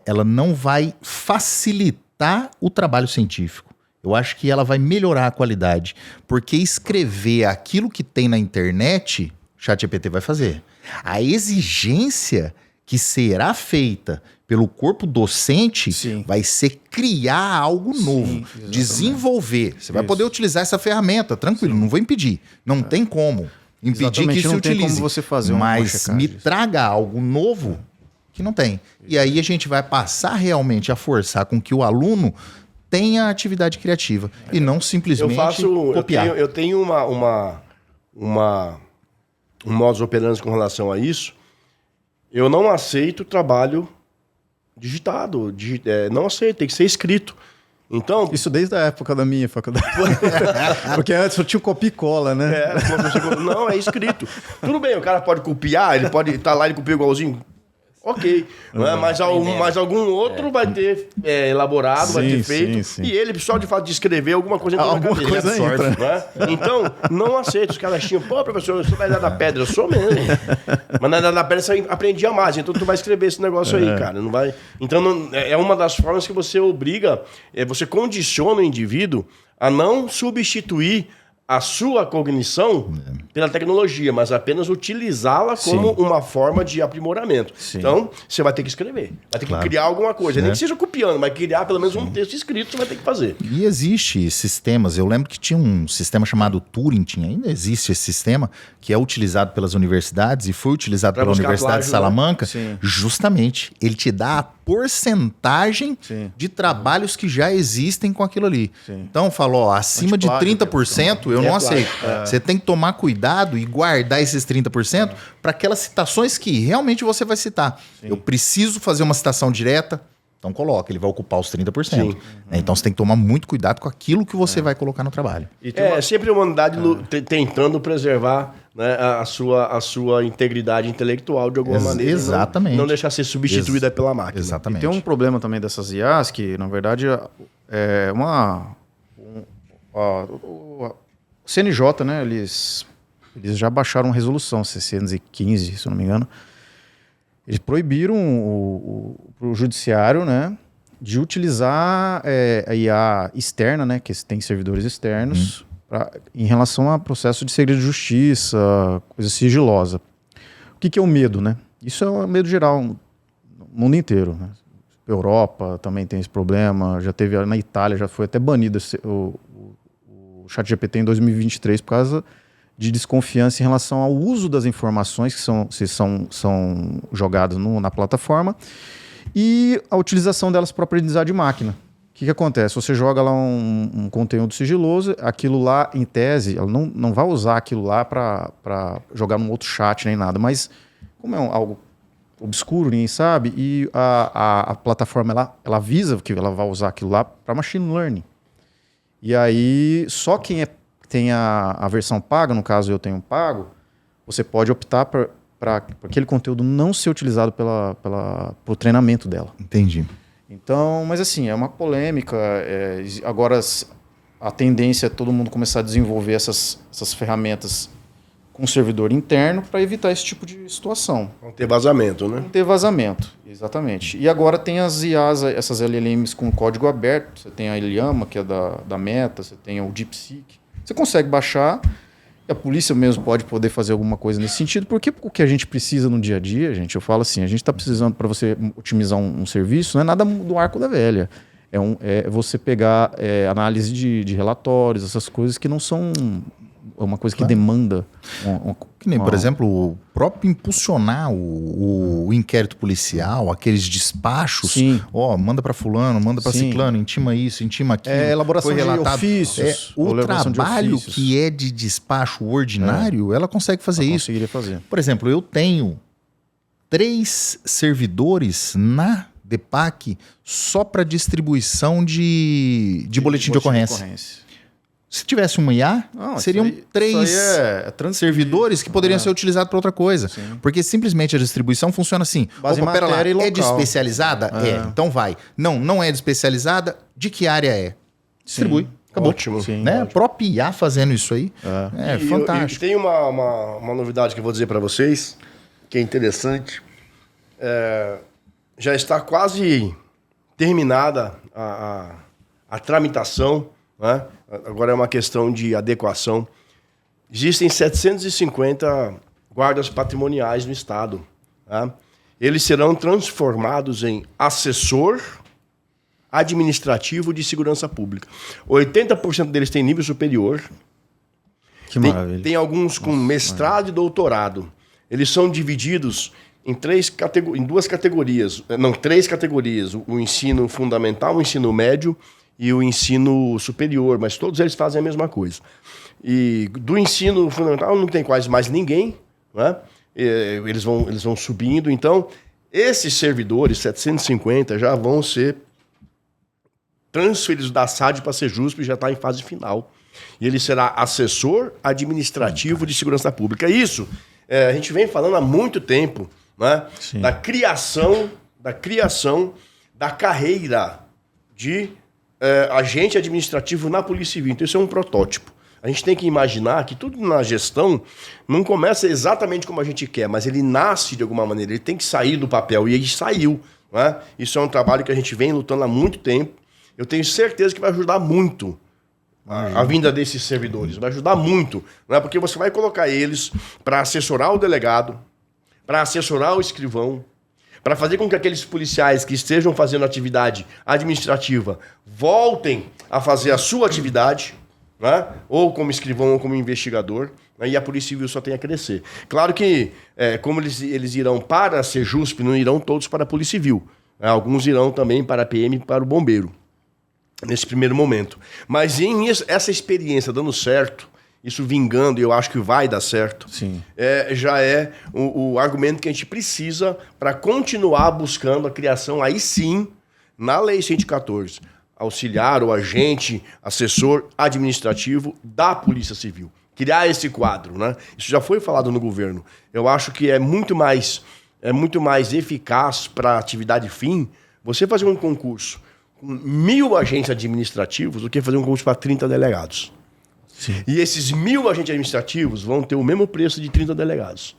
ela não vai facilitar o trabalho científico. Eu acho que ela vai melhorar a qualidade, porque escrever aquilo que tem na internet, o ChatGPT vai fazer. A exigência que será feita pelo corpo docente vai ser criar algo novo, desenvolver. Você vai poder utilizar essa ferramenta, tranquilo, não vou impedir. Não tem como impedir que isso não utilize. Tem como você fazer mas me traga algo novo que não tem. E aí a gente vai passar realmente a forçar com que o aluno tenha atividade criativa e não simplesmente copiar. Eu tenho um modus operandi com relação a isso. Eu não aceito trabalho digitado. Não aceito, tem que ser escrito. Então, Isso desde a época da minha faculdade. Porque antes eu tinha copia e cola, né? não, é escrito. Tudo bem, o cara pode copiar, ele pode estar lá e copiar igualzinho. Ok, não é? Mas algum outro vai ter elaborado, vai ter feito. Sim. E ele, só de fato de escrever, alguma coisa entra na Alguma cabeça. coisa Ele absorve, entra. não é? Então, não aceito. Os caras tinham, pô, professor, você vai dar da pedra? Eu sou mesmo. Mas na da pedra você aprendia mais, então tu vai escrever esse negócio aí, cara. Não vai... Então, é uma das formas que você obriga, você condiciona o indivíduo a não substituir a sua cognição pela tecnologia, mas apenas utilizá-la como uma forma de aprimoramento. Sim. Então, você vai ter que escrever. Vai ter que criar alguma coisa. Nem que seja copiando, mas criar pelo menos um texto escrito, você vai ter que fazer. E existe sistemas, eu lembro que tinha um sistema chamado Turing, ainda existe esse sistema, que é utilizado pelas universidades e foi utilizado Pra pela buscar Universidade plágio, de Salamanca. Sim. Justamente, ele te dá a porcentagem de trabalhos que já existem com aquilo ali. Sim. Então, falou, acima de Antiplágio, 30%, eu não aceito. Você tem que tomar cuidado e guardar esses 30% para aquelas citações que realmente você vai citar. Eu preciso fazer uma citação direta, então coloca, ele vai ocupar os 30%. Então você tem que tomar muito cuidado com aquilo que você vai colocar no trabalho. Sempre a humanidade tentando preservar, né, a sua integridade intelectual de alguma maneira. Exatamente. Não deixar ser substituída pela máquina. Exatamente. Tem um problema também dessas IAs que, na verdade, o CNJ, né, eles já baixaram uma resolução 615, se eu não me engano. Eles proibiram o judiciário, né, de utilizar a IA externa, né, que tem servidores externos, em relação a processo de segredo de justiça, coisa sigilosa. O que é o medo, né? Isso é um medo geral no mundo inteiro, né? Europa também tem esse problema, já teve na Itália, já foi até banido o ChatGPT em 2023 por causa de desconfiança em relação ao uso das informações que são jogadas na plataforma e a utilização delas para aprendizagem de máquina. O que acontece? Você joga lá um conteúdo sigiloso, aquilo lá, em tese, ela não vai usar aquilo lá para jogar num outro chat nem nada, mas como é algo obscuro, ninguém sabe, e a plataforma ela avisa que ela vai usar aquilo lá para machine learning. E aí, só quem tem a versão paga, no caso eu tenho pago, você pode optar para aquele conteúdo não ser utilizado para o treinamento dela. Entendi. Então, mas assim, é uma polêmica. Agora a tendência é todo mundo começar a desenvolver essas ferramentas com servidor interno para evitar esse tipo de situação. Não ter vazamento, né? Não ter vazamento, exatamente. E agora tem as IAs, essas LLMs com código aberto. Você tem a Llama, que é da Meta, você tem o DeepSeek. Você consegue baixar, e a polícia mesmo pode poder fazer alguma coisa nesse sentido, porque o que a gente precisa no dia a dia, gente, eu falo assim, a gente está precisando, para você otimizar um serviço, não é nada do arco da velha. É você pegar análise de relatórios, essas coisas que não são uma coisa que demanda. Que nem, por exemplo, o próprio impulsionar o inquérito policial, aqueles despachos. Manda para fulano, manda para ciclano, intima isso, intima aquilo. Elaboração de ofícios. O trabalho que é de despacho ordinário, ela consegue fazer isso. Conseguiria fazer. Por exemplo, eu tenho 3 servidores na DEPAC só para distribuição de boletim de ocorrência. Se tivesse uma IA, seriam 3 servidores que poderiam ser utilizados para outra coisa. Sim. Porque simplesmente a distribuição funciona assim. Base em matéria e local. É de especializada? Então vai. Não é de especializada? De que área é? Distribui. Acabou. Ótimo. Sim, né? A própria IA fazendo isso aí é fantástico. E tem uma novidade que eu vou dizer para vocês, que é interessante. Já está quase terminada a tramitação, né? Agora é uma questão de adequação. Existem 750 guardas patrimoniais no Estado. Tá? Eles serão transformados em assessor administrativo de segurança pública. 80% deles têm nível superior. Que maravilha. Tem alguns com mestrado e doutorado. Eles são divididos em 3 categorias. Não, 3 categorias. O ensino fundamental, o ensino médio e o ensino superior, mas todos eles fazem a mesma coisa. E do ensino fundamental não tem quase mais ninguém, né? Eles vão subindo. Então, esses servidores, 750, já vão ser transferidos da SAD para a Sejusp e já está em fase final. E ele será assessor administrativo de segurança pública. Isso, a gente vem falando há muito tempo, né? Da criação da carreira de agente administrativo na Polícia Civil. Então, isso é um protótipo. A gente tem que imaginar que tudo na gestão não começa exatamente como a gente quer, mas ele nasce de alguma maneira, ele tem que sair do papel, e ele saiu. Né? Isso é um trabalho que a gente vem lutando há muito tempo. Eu tenho certeza que vai ajudar muito a vinda desses servidores. Vai ajudar muito, né? Porque você vai colocar eles para assessorar o delegado, para assessorar o escrivão, para fazer com que aqueles policiais que estejam fazendo atividade administrativa voltem a fazer a sua atividade, né? Ou como escrivão ou como investigador, né? E a Polícia Civil só tem a crescer. Claro que, como eles irão para a Sejusp, não irão todos para a Polícia Civil. Né? Alguns irão também para a PM e para o Bombeiro, nesse primeiro momento. Mas essa experiência dando certo, isso vingando, e eu acho que vai dar certo, Sim. Já é o argumento que a gente precisa para continuar buscando a criação, aí sim, na Lei 114, auxiliar o agente, assessor administrativo da Polícia Civil. Criar esse quadro, né? Isso já foi falado no governo. Eu acho que é muito mais eficaz para a atividade fim você fazer um concurso com 1.000 agentes administrativos do que fazer um concurso para 30 delegados. Sim. E esses 1.000 agentes administrativos vão ter o mesmo preço de 30 delegados.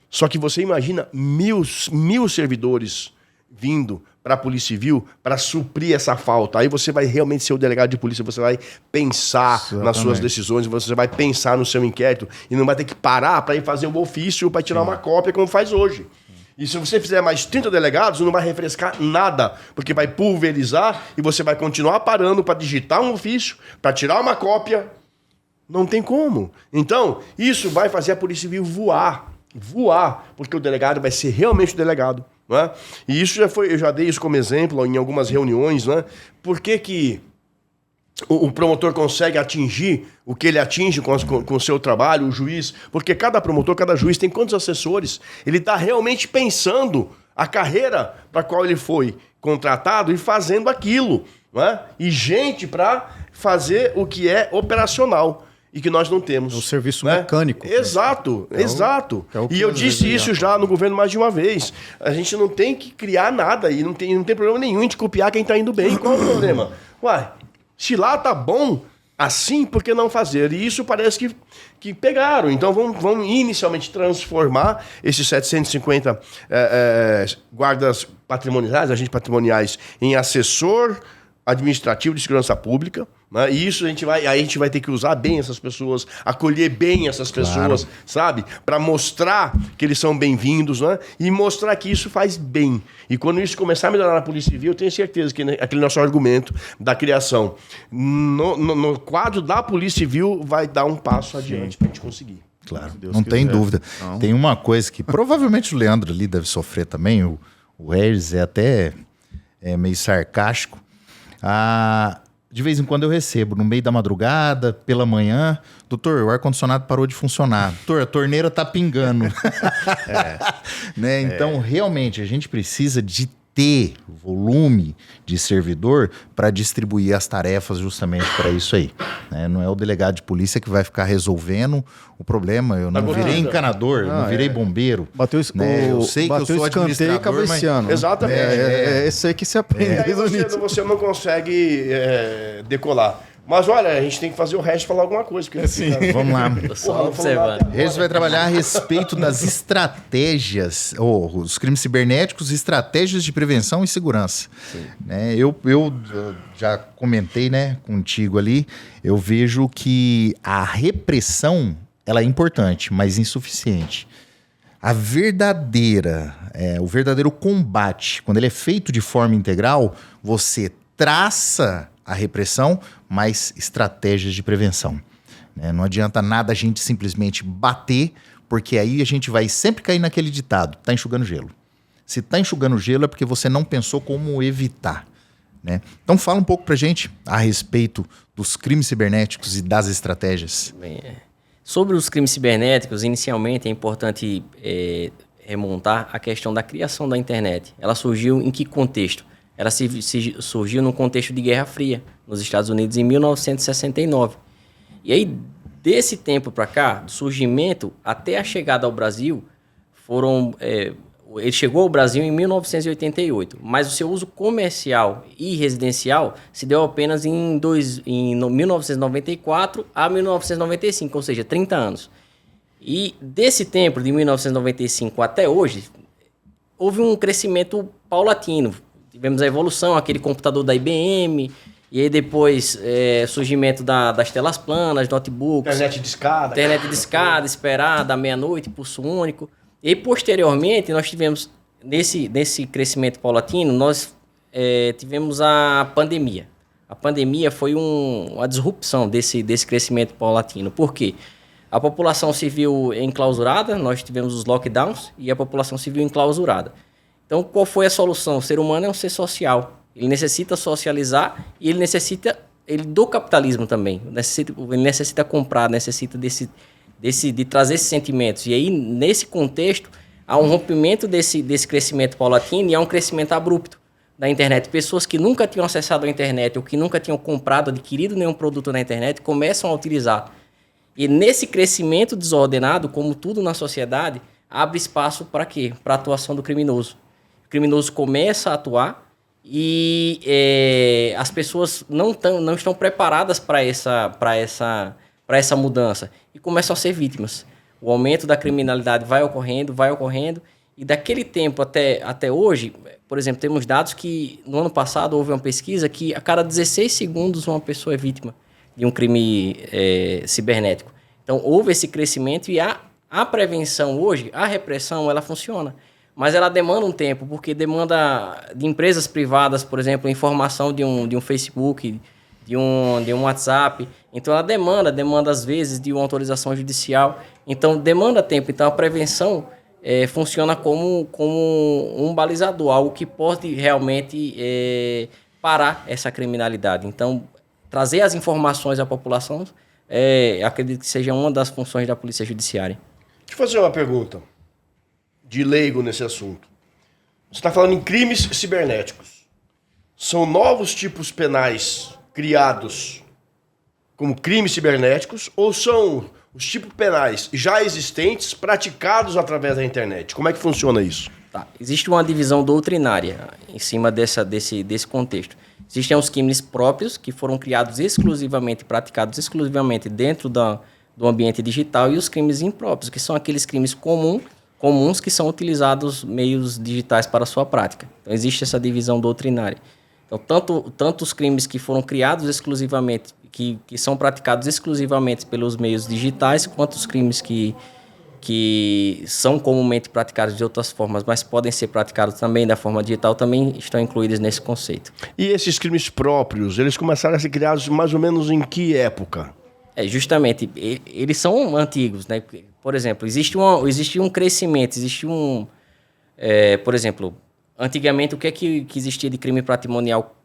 Só que você imagina 1.000 servidores vindo para a Polícia Civil para suprir essa falta. Aí você vai realmente ser o delegado de polícia, você vai pensar nas suas decisões, você vai pensar no seu inquérito e não vai ter que parar para ir fazer um ofício para tirar uma cópia como faz hoje. E se você fizer mais 30 delegados, não vai refrescar nada, porque vai pulverizar e você vai continuar parando para digitar um ofício, para tirar uma cópia. Não tem como. Então, isso vai fazer a Polícia Civil voar, porque o delegado vai ser realmente o delegado. Né? E isso eu já dei isso como exemplo em algumas reuniões. Né? Por que o promotor consegue atingir o que ele atinge com o seu trabalho, o juiz? Porque cada promotor, cada juiz tem quantos assessores? Ele está realmente pensando a carreira para a qual ele foi contratado e fazendo aquilo. Né? E gente para fazer o que é operacional. E que nós não temos. É o serviço né? mecânico. Exato, exato. E eu disse isso já no governo mais de uma vez. A gente não tem que criar nada e não tem problema nenhum de copiar quem está indo bem. Qual é o problema? Uai, se lá tá bom assim, por que não fazer? E isso parece que pegaram. Então vamos inicialmente transformar esses 750 guardas patrimoniais, agentes patrimoniais, em assessor administrativo de segurança pública, né? E isso a gente vai ter que usar bem essas pessoas, acolher bem essas pessoas, sabe? Para mostrar que eles são bem-vindos, né? E mostrar que isso faz bem. E quando isso começar a melhorar na Polícia Civil, eu tenho certeza que aquele nosso argumento da criação no quadro da Polícia Civil vai dar um passo adiante para a gente conseguir. Claro, não tem dúvida. Não. Tem uma coisa que provavelmente o Leandro ali deve sofrer também, o Regis é até meio sarcástico. De vez em quando eu recebo, no meio da madrugada, pela manhã, doutor, o ar-condicionado parou de funcionar. Doutor, a torneira tá pingando. Né? Então, realmente, a gente precisa de ter volume de servidor para distribuir as tarefas justamente para isso aí. Né? Não é o delegado de polícia que vai ficar resolvendo o problema. Eu não virei encanador, eu não virei bombeiro. Bateu né? Eu sei que eu sou administrador, mas... Exatamente. É esse aí que se aprende. Aí você não consegue decolar. Mas olha, a gente tem que fazer o resto falar alguma coisa. Porque vamos lá. Observando. Regis vai trabalhar a respeito das estratégias, os crimes cibernéticos, estratégias de prevenção e segurança. Né? Eu já comentei, né, contigo ali, eu vejo que a repressão ela é importante, mas insuficiente. O verdadeiro combate, quando ele é feito de forma integral, você traça a repressão, mas estratégias de prevenção. Não adianta nada a gente simplesmente bater, porque aí a gente vai sempre cair naquele ditado, tá enxugando gelo. Se tá enxugando gelo é porque você não pensou como evitar. Né? Então fala um pouco pra gente a respeito dos crimes cibernéticos e das estratégias. Bem, Sobre os crimes cibernéticos, inicialmente é importante remontar a questão da criação da internet. Ela surgiu em que contexto? Ela surgiu num contexto de Guerra Fria, nos Estados Unidos, em 1969. E aí, desse tempo para cá, do surgimento até a chegada ao Brasil, ele chegou ao Brasil em 1988, mas o seu uso comercial e residencial se deu apenas em 1994 a 1995, ou seja, 30 anos. E desse tempo, de 1995 até hoje, houve um crescimento paulatino. Tivemos a evolução, aquele computador da IBM, e aí depois surgimento das telas planas, notebooks. Internet discada, esperada, à meia-noite, pulso único. E posteriormente, nós tivemos, nesse crescimento paulatino, nós tivemos a pandemia. A pandemia foi uma disrupção desse crescimento paulatino. Por quê? A população se viu enclausurada, nós tivemos os lockdowns e a população se viu enclausurada. Então, qual foi a solução? O ser humano é um ser social. Ele necessita socializar e ele necessita do capitalismo também. Ele necessita comprar, necessita de trazer esses sentimentos. E aí, nesse contexto, há um rompimento desse crescimento paulatino e há um crescimento abrupto da internet. Pessoas que nunca tinham acessado a internet ou que nunca tinham comprado, adquirido nenhum produto na internet, começam a utilizar. E nesse crescimento desordenado, como tudo na sociedade, abre espaço para quê? Para a atuação do criminoso. O criminoso começa a atuar e as pessoas não estão preparadas para essa mudança e começam a ser vítimas. O aumento da criminalidade vai ocorrendo, e daquele tempo até hoje, por exemplo, temos dados que no ano passado houve uma pesquisa que a cada 16 segundos uma pessoa é vítima de um crime cibernético. Então houve esse crescimento e a prevenção hoje, a repressão, ela funciona. Mas ela demanda um tempo, porque demanda de empresas privadas, por exemplo, informação de um Facebook, de um WhatsApp. Então, ela demanda às vezes de uma autorização judicial. Então, demanda tempo. Então, a prevenção funciona como um balizador, algo que pode realmente parar essa criminalidade. Então, trazer as informações à população, acredito que seja uma das funções da Polícia Judiciária. Deixa eu fazer uma pergunta de leigo nesse assunto. Você está falando em crimes cibernéticos. São novos tipos penais criados como crimes cibernéticos ou são os tipos penais já existentes praticados através da internet? Como é que funciona isso? Tá. Existe uma divisão doutrinária em cima desse contexto. Existem os crimes próprios que foram criados exclusivamente, praticados exclusivamente dentro do ambiente digital, e os crimes impróprios, que são aqueles crimes comuns que são utilizados meios digitais para a sua prática. Então, existe essa divisão doutrinária. Então, tanto os crimes que foram criados exclusivamente, que são praticados exclusivamente pelos meios digitais, quanto os crimes que são comumente praticados de outras formas, mas podem ser praticados também da forma digital, também estão incluídos nesse conceito. E esses crimes próprios, eles começaram a ser criados mais ou menos em que época? Justamente, eles são antigos, né? Por exemplo, existe um crescimento, por exemplo, antigamente o que existia de crime patrimonial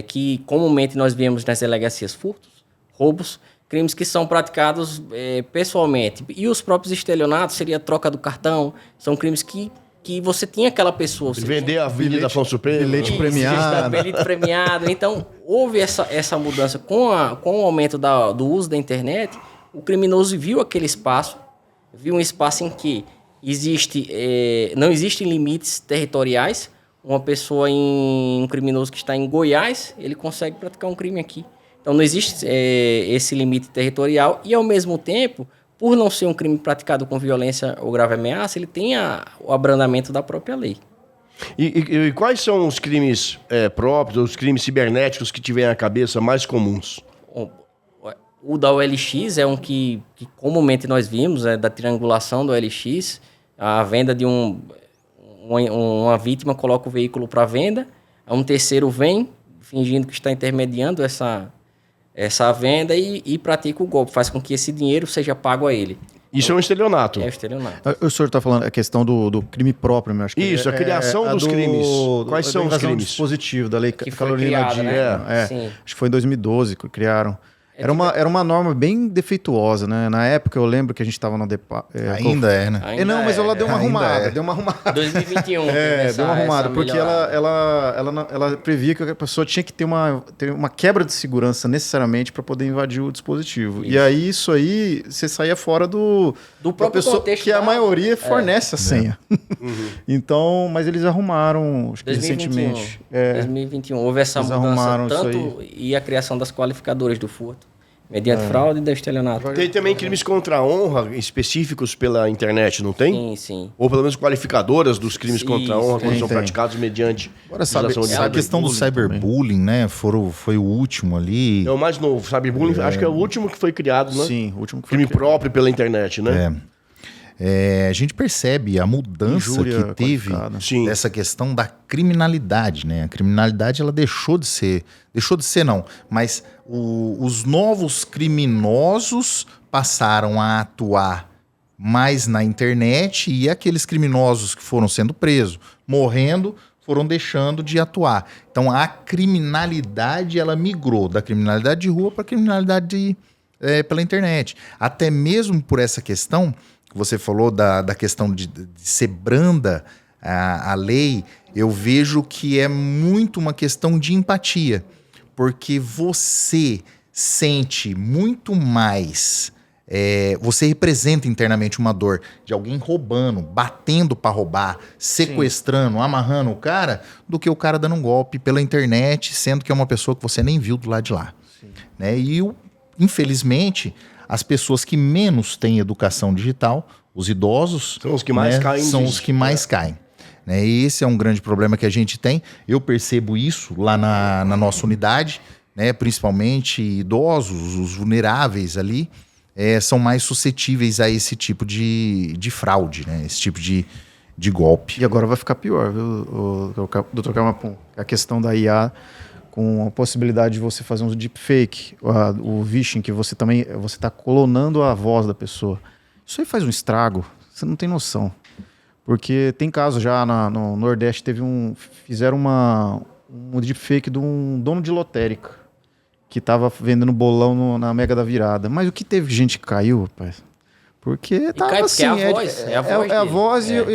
que comumente nós vemos nas delegacias? Furtos, roubos, crimes que são praticados pessoalmente. E os próprios estelionatos, seria a troca do cartão, são crimes que você tinha aquela pessoa. Vender a Avenida Afonso Pena. Bilhete premiado. Bilhete premiado. Então, houve essa mudança com o aumento do uso da internet. O criminoso viu aquele espaço, viu um espaço em que não existem limites territoriais. Um criminoso que está em Goiás, ele consegue praticar um crime aqui. Então, não existe esse limite territorial e, ao mesmo tempo, por não ser um crime praticado com violência ou grave ameaça, ele tem o abrandamento da própria lei. E quais são os crimes próprios, os crimes cibernéticos que te vêm à cabeça mais comuns? O da OLX é um que comumente nós vimos, da triangulação do OLX, a venda de uma vítima coloca o veículo para venda, um terceiro vem, fingindo que está intermediando essa venda e pratica o golpe, faz com que esse dinheiro seja pago a ele. Isso é um estelionato. É um estelionato. O senhor está falando a questão do crime próprio, eu acho que isso, a criação dos crimes. Quais são os crimes? Dispositivo da lei que foi Carolina criado, Dickmann. né? Sim. Acho que foi em 2012 que criaram. Era uma norma bem defeituosa, né? Na época eu lembro que a gente estava na Ainda é, né? Não, mas ela deu uma Ainda arrumada, é. deu uma arrumada. 2021. Deu uma arrumada, porque ela previa que a pessoa tinha que ter uma quebra de segurança necessariamente para poder invadir o dispositivo. Isso. E aí, isso aí, você saía fora do próprio pessoa contexto que a da- maioria fornece a senha. Então, mas eles arrumaram, acho que 2021. recentemente. 2021. Houve essa Eles mudança arrumaram isso tanto e a criação das qualificadoras do furto, mediante fraude e da estelionato. Tem também crimes contra a honra específicos pela internet, não tem? Sim, sim. Ou pelo menos qualificadoras dos crimes contra a honra Isso, quando são tem. praticados mediante Agora utilização de A questão do cyberbullying, né? Foi o último ali. É o mais novo, cyberbullying, acho que é o último que foi criado, né? Sim, o último que foi Crime criado. próprio pela internet, né? A gente percebe a mudança Injúria que teve qualificada. Sim. dessa questão da criminalidade, né? A criminalidade ela deixou de ser não, mas os novos criminosos passaram a atuar mais na internet e aqueles criminosos que foram sendo presos, morrendo, foram deixando de atuar. Então a criminalidade ela migrou da criminalidade de rua para a criminalidade pela internet. Até mesmo por essa questão que você falou da questão de ser branda a lei, eu vejo que é muito uma questão de empatia, porque você sente muito mais, você representa internamente uma dor de alguém roubando, batendo para roubar, sequestrando, amarrando o cara, do que o cara dando um golpe pela internet, sendo que é uma pessoa que você nem viu do lado de lá. Né? E, infelizmente, as pessoas que menos têm educação digital, os idosos, São os que mais caem são disso, os que mais caem. Né? E esse é um grande problema que a gente tem. Eu percebo isso lá na nossa unidade, né? Principalmente idosos, os vulneráveis ali, são mais suscetíveis a esse tipo de fraude, né? Esse tipo de golpe. E agora vai ficar pior, viu, o Dr. Camapum? A questão da IA com a possibilidade de você fazer um deepfake, o phishing, que você está clonando a voz da pessoa. Isso aí faz um estrago, você não tem noção. Porque tem caso já no Nordeste, fizeram um deepfake de um dono de lotérica que estava vendendo bolão na Mega da Virada. Mas o que teve gente que caiu, rapaz? Porque tava cai assim, porque é a voz dele.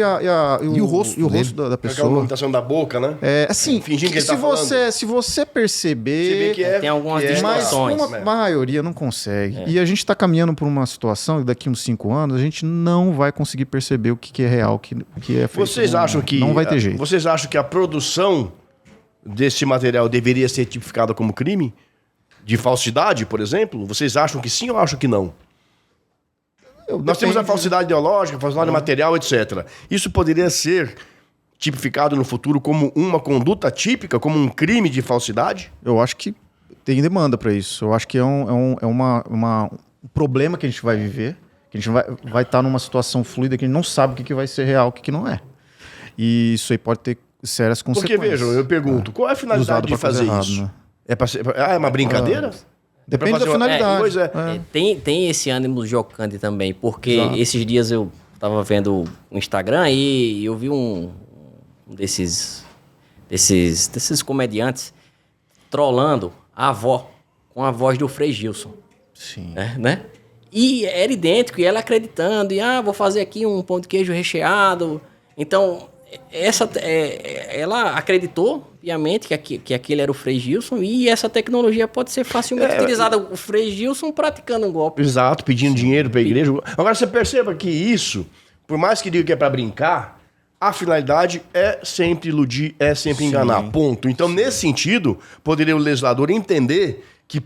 E o rosto da Aquela pessoa. movimentação da boca, né? Assim, Fingindo que ele se tá você perceber, Você vê que Tem algumas que mas distorções. uma maioria não consegue. E a gente está caminhando por uma situação que daqui uns 5 anos a gente não vai conseguir perceber o que é real, o que é feito. Vocês acham que não vai ter jeito. Vocês acham que a produção desse material deveria ser tipificada como crime? De falsidade, por exemplo? Vocês acham que sim ou acham que não? Nós temos a falsidade ideológica, a falsidade material, etc. Isso poderia ser tipificado no futuro como uma conduta típica, como um crime de falsidade? Eu acho que tem demanda para isso. Eu acho que é um problema que a gente vai viver, que a gente vai estar numa situação fluida que a gente não sabe o que vai ser real, o que não é. E isso aí pode ter sérias Porque, consequências. vejam, eu pergunto, qual é a finalidade Usado de pra coisa fazer errada, isso? né? É uma brincadeira? Depende Pra da fazer uma- finalidade. Pois é. Tem esse ânimo jocante também, porque Exato. esses dias eu tava vendo o Instagram e eu vi um desses comediantes trollando a avó com a voz do Frei Gilson. Sim. Né? E era idêntico, e ela acreditando, vou fazer aqui um pão de queijo recheado. Então, ela acreditou piamente que aquele era o Frei Gilson, e essa tecnologia pode ser facilmente utilizada. O Frei Gilson praticando um golpe. Exato, pedindo dinheiro para a igreja. Agora você perceba que isso, por mais que diga que é para brincar, a finalidade é sempre iludir, é sempre enganar. Ponto. Então, nesse sentido, poderia o legislador entender que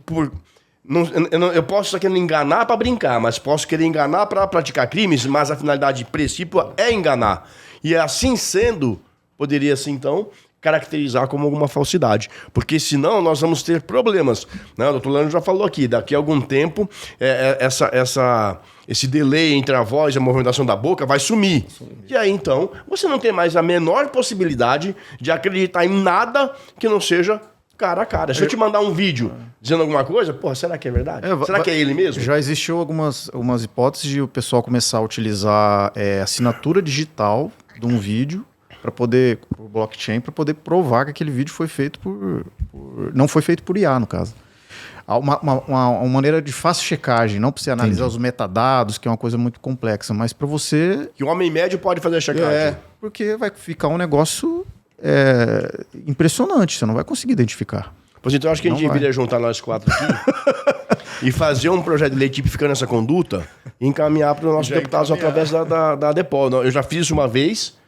eu posso estar querendo enganar para brincar, mas posso querer enganar para praticar crimes, mas a finalidade principal é enganar. E assim sendo, poderia assim então caracterizar como alguma falsidade. Porque senão nós vamos ter problemas. Né? O doutor Lano já falou aqui, daqui a algum tempo esse delay entre a voz e a movimentação da boca vai sumir. E aí então você não tem mais a menor possibilidade de acreditar em nada que não seja cara a cara. Se eu te mandar um vídeo dizendo alguma coisa, porra, será que é verdade? Será que é ele mesmo? Já existiu algumas hipóteses de o pessoal começar a utilizar assinatura digital de um vídeo para poder, por blockchain, para poder provar que aquele vídeo foi feito não foi feito por IA, no caso. uma maneira de fácil checagem, não para você analisar os metadados, que é uma coisa muito complexa, mas para você... Que o homem médio pode fazer a checagem. Porque vai ficar um negócio impressionante, você não vai conseguir identificar. Pois então, eu acho que a gente deveria juntar nós 4 aqui e fazer um projeto de lei tipificando essa conduta e encaminhar para os nossos deputados através da DEPOL. Eu já fiz isso uma vez,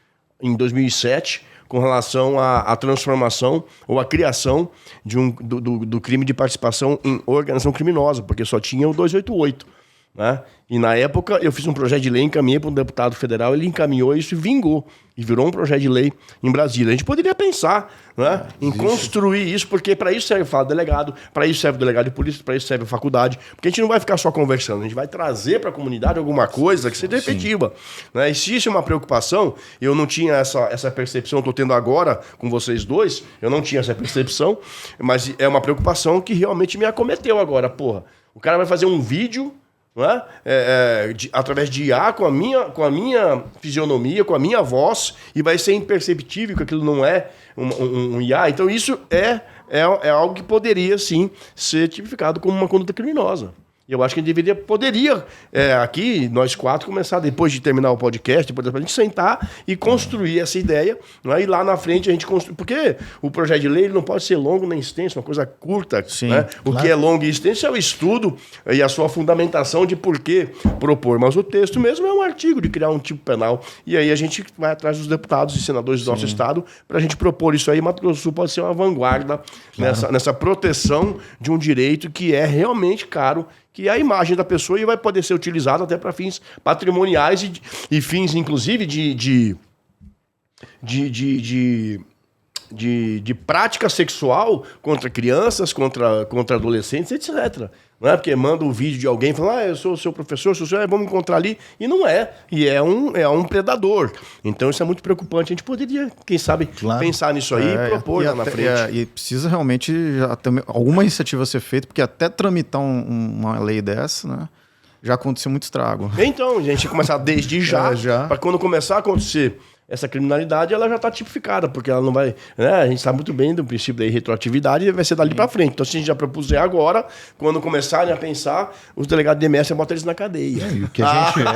em 2007, com relação à transformação ou à criação do crime de participação em organização criminosa, porque só tinha o 288. Né? E na época eu fiz um projeto de lei, encaminhei para um deputado federal, ele encaminhou isso e vingou. E virou um projeto de lei em Brasília. A gente poderia pensar, né, em construir isso, porque para isso serve o delegado, para isso serve o delegado de polícia, para isso serve a faculdade. Porque a gente não vai ficar só conversando, a gente vai trazer para a comunidade alguma coisa que seja efetiva. Né? E se isso é uma preocupação, eu não tinha essa percepção, estou tendo agora com vocês dois, eu não tinha essa percepção, mas é uma preocupação que realmente me acometeu agora. Porra, o cara vai fazer um vídeo... Não é? Através de IA, com a minha fisionomia, com a minha voz, e vai ser imperceptível que aquilo não é um IA. Então isso é algo que poderia, sim, ser tipificado como uma conduta criminosa. E eu acho que a gente poderia, aqui, nós 4, começar, depois de terminar o podcast, depois a gente sentar e construir essa ideia, não é? E lá na frente a gente construir. Porque o projeto de lei ele não pode ser longo nem extenso, uma coisa curta. Sim, né? O que é longo e extenso é o estudo e a sua fundamentação de por que propor. Mas o texto mesmo é um artigo de criar um tipo penal. E aí a gente vai atrás dos deputados e senadores do nosso estado para a gente propor isso aí. Mato Grosso do Sul pode ser uma vanguarda nessa proteção de um direito que é realmente caro, que é a imagem da pessoa e vai poder ser utilizado até para fins patrimoniais e fins, inclusive, de prática sexual contra crianças, contra adolescentes, etc. Não é porque manda um vídeo de alguém falando, eu sou o seu professor, vamos encontrar ali. E não é. E é um predador. Então isso é muito preocupante. A gente poderia, quem sabe, pensar nisso aí e propor lá na frente. E precisa realmente alguma iniciativa ser feita, porque até tramitar uma lei dessa, né, já aconteceu muito estrago. Então, a gente começar desde já. Para quando começar a acontecer essa criminalidade, ela já está tipificada, porque ela não vai... Né, a gente sabe muito bem do princípio da retroatividade e vai ser dali para frente. Então, se a gente já propuser agora, quando começarem a pensar, os delegados de MS botam eles na cadeia. E o que a gente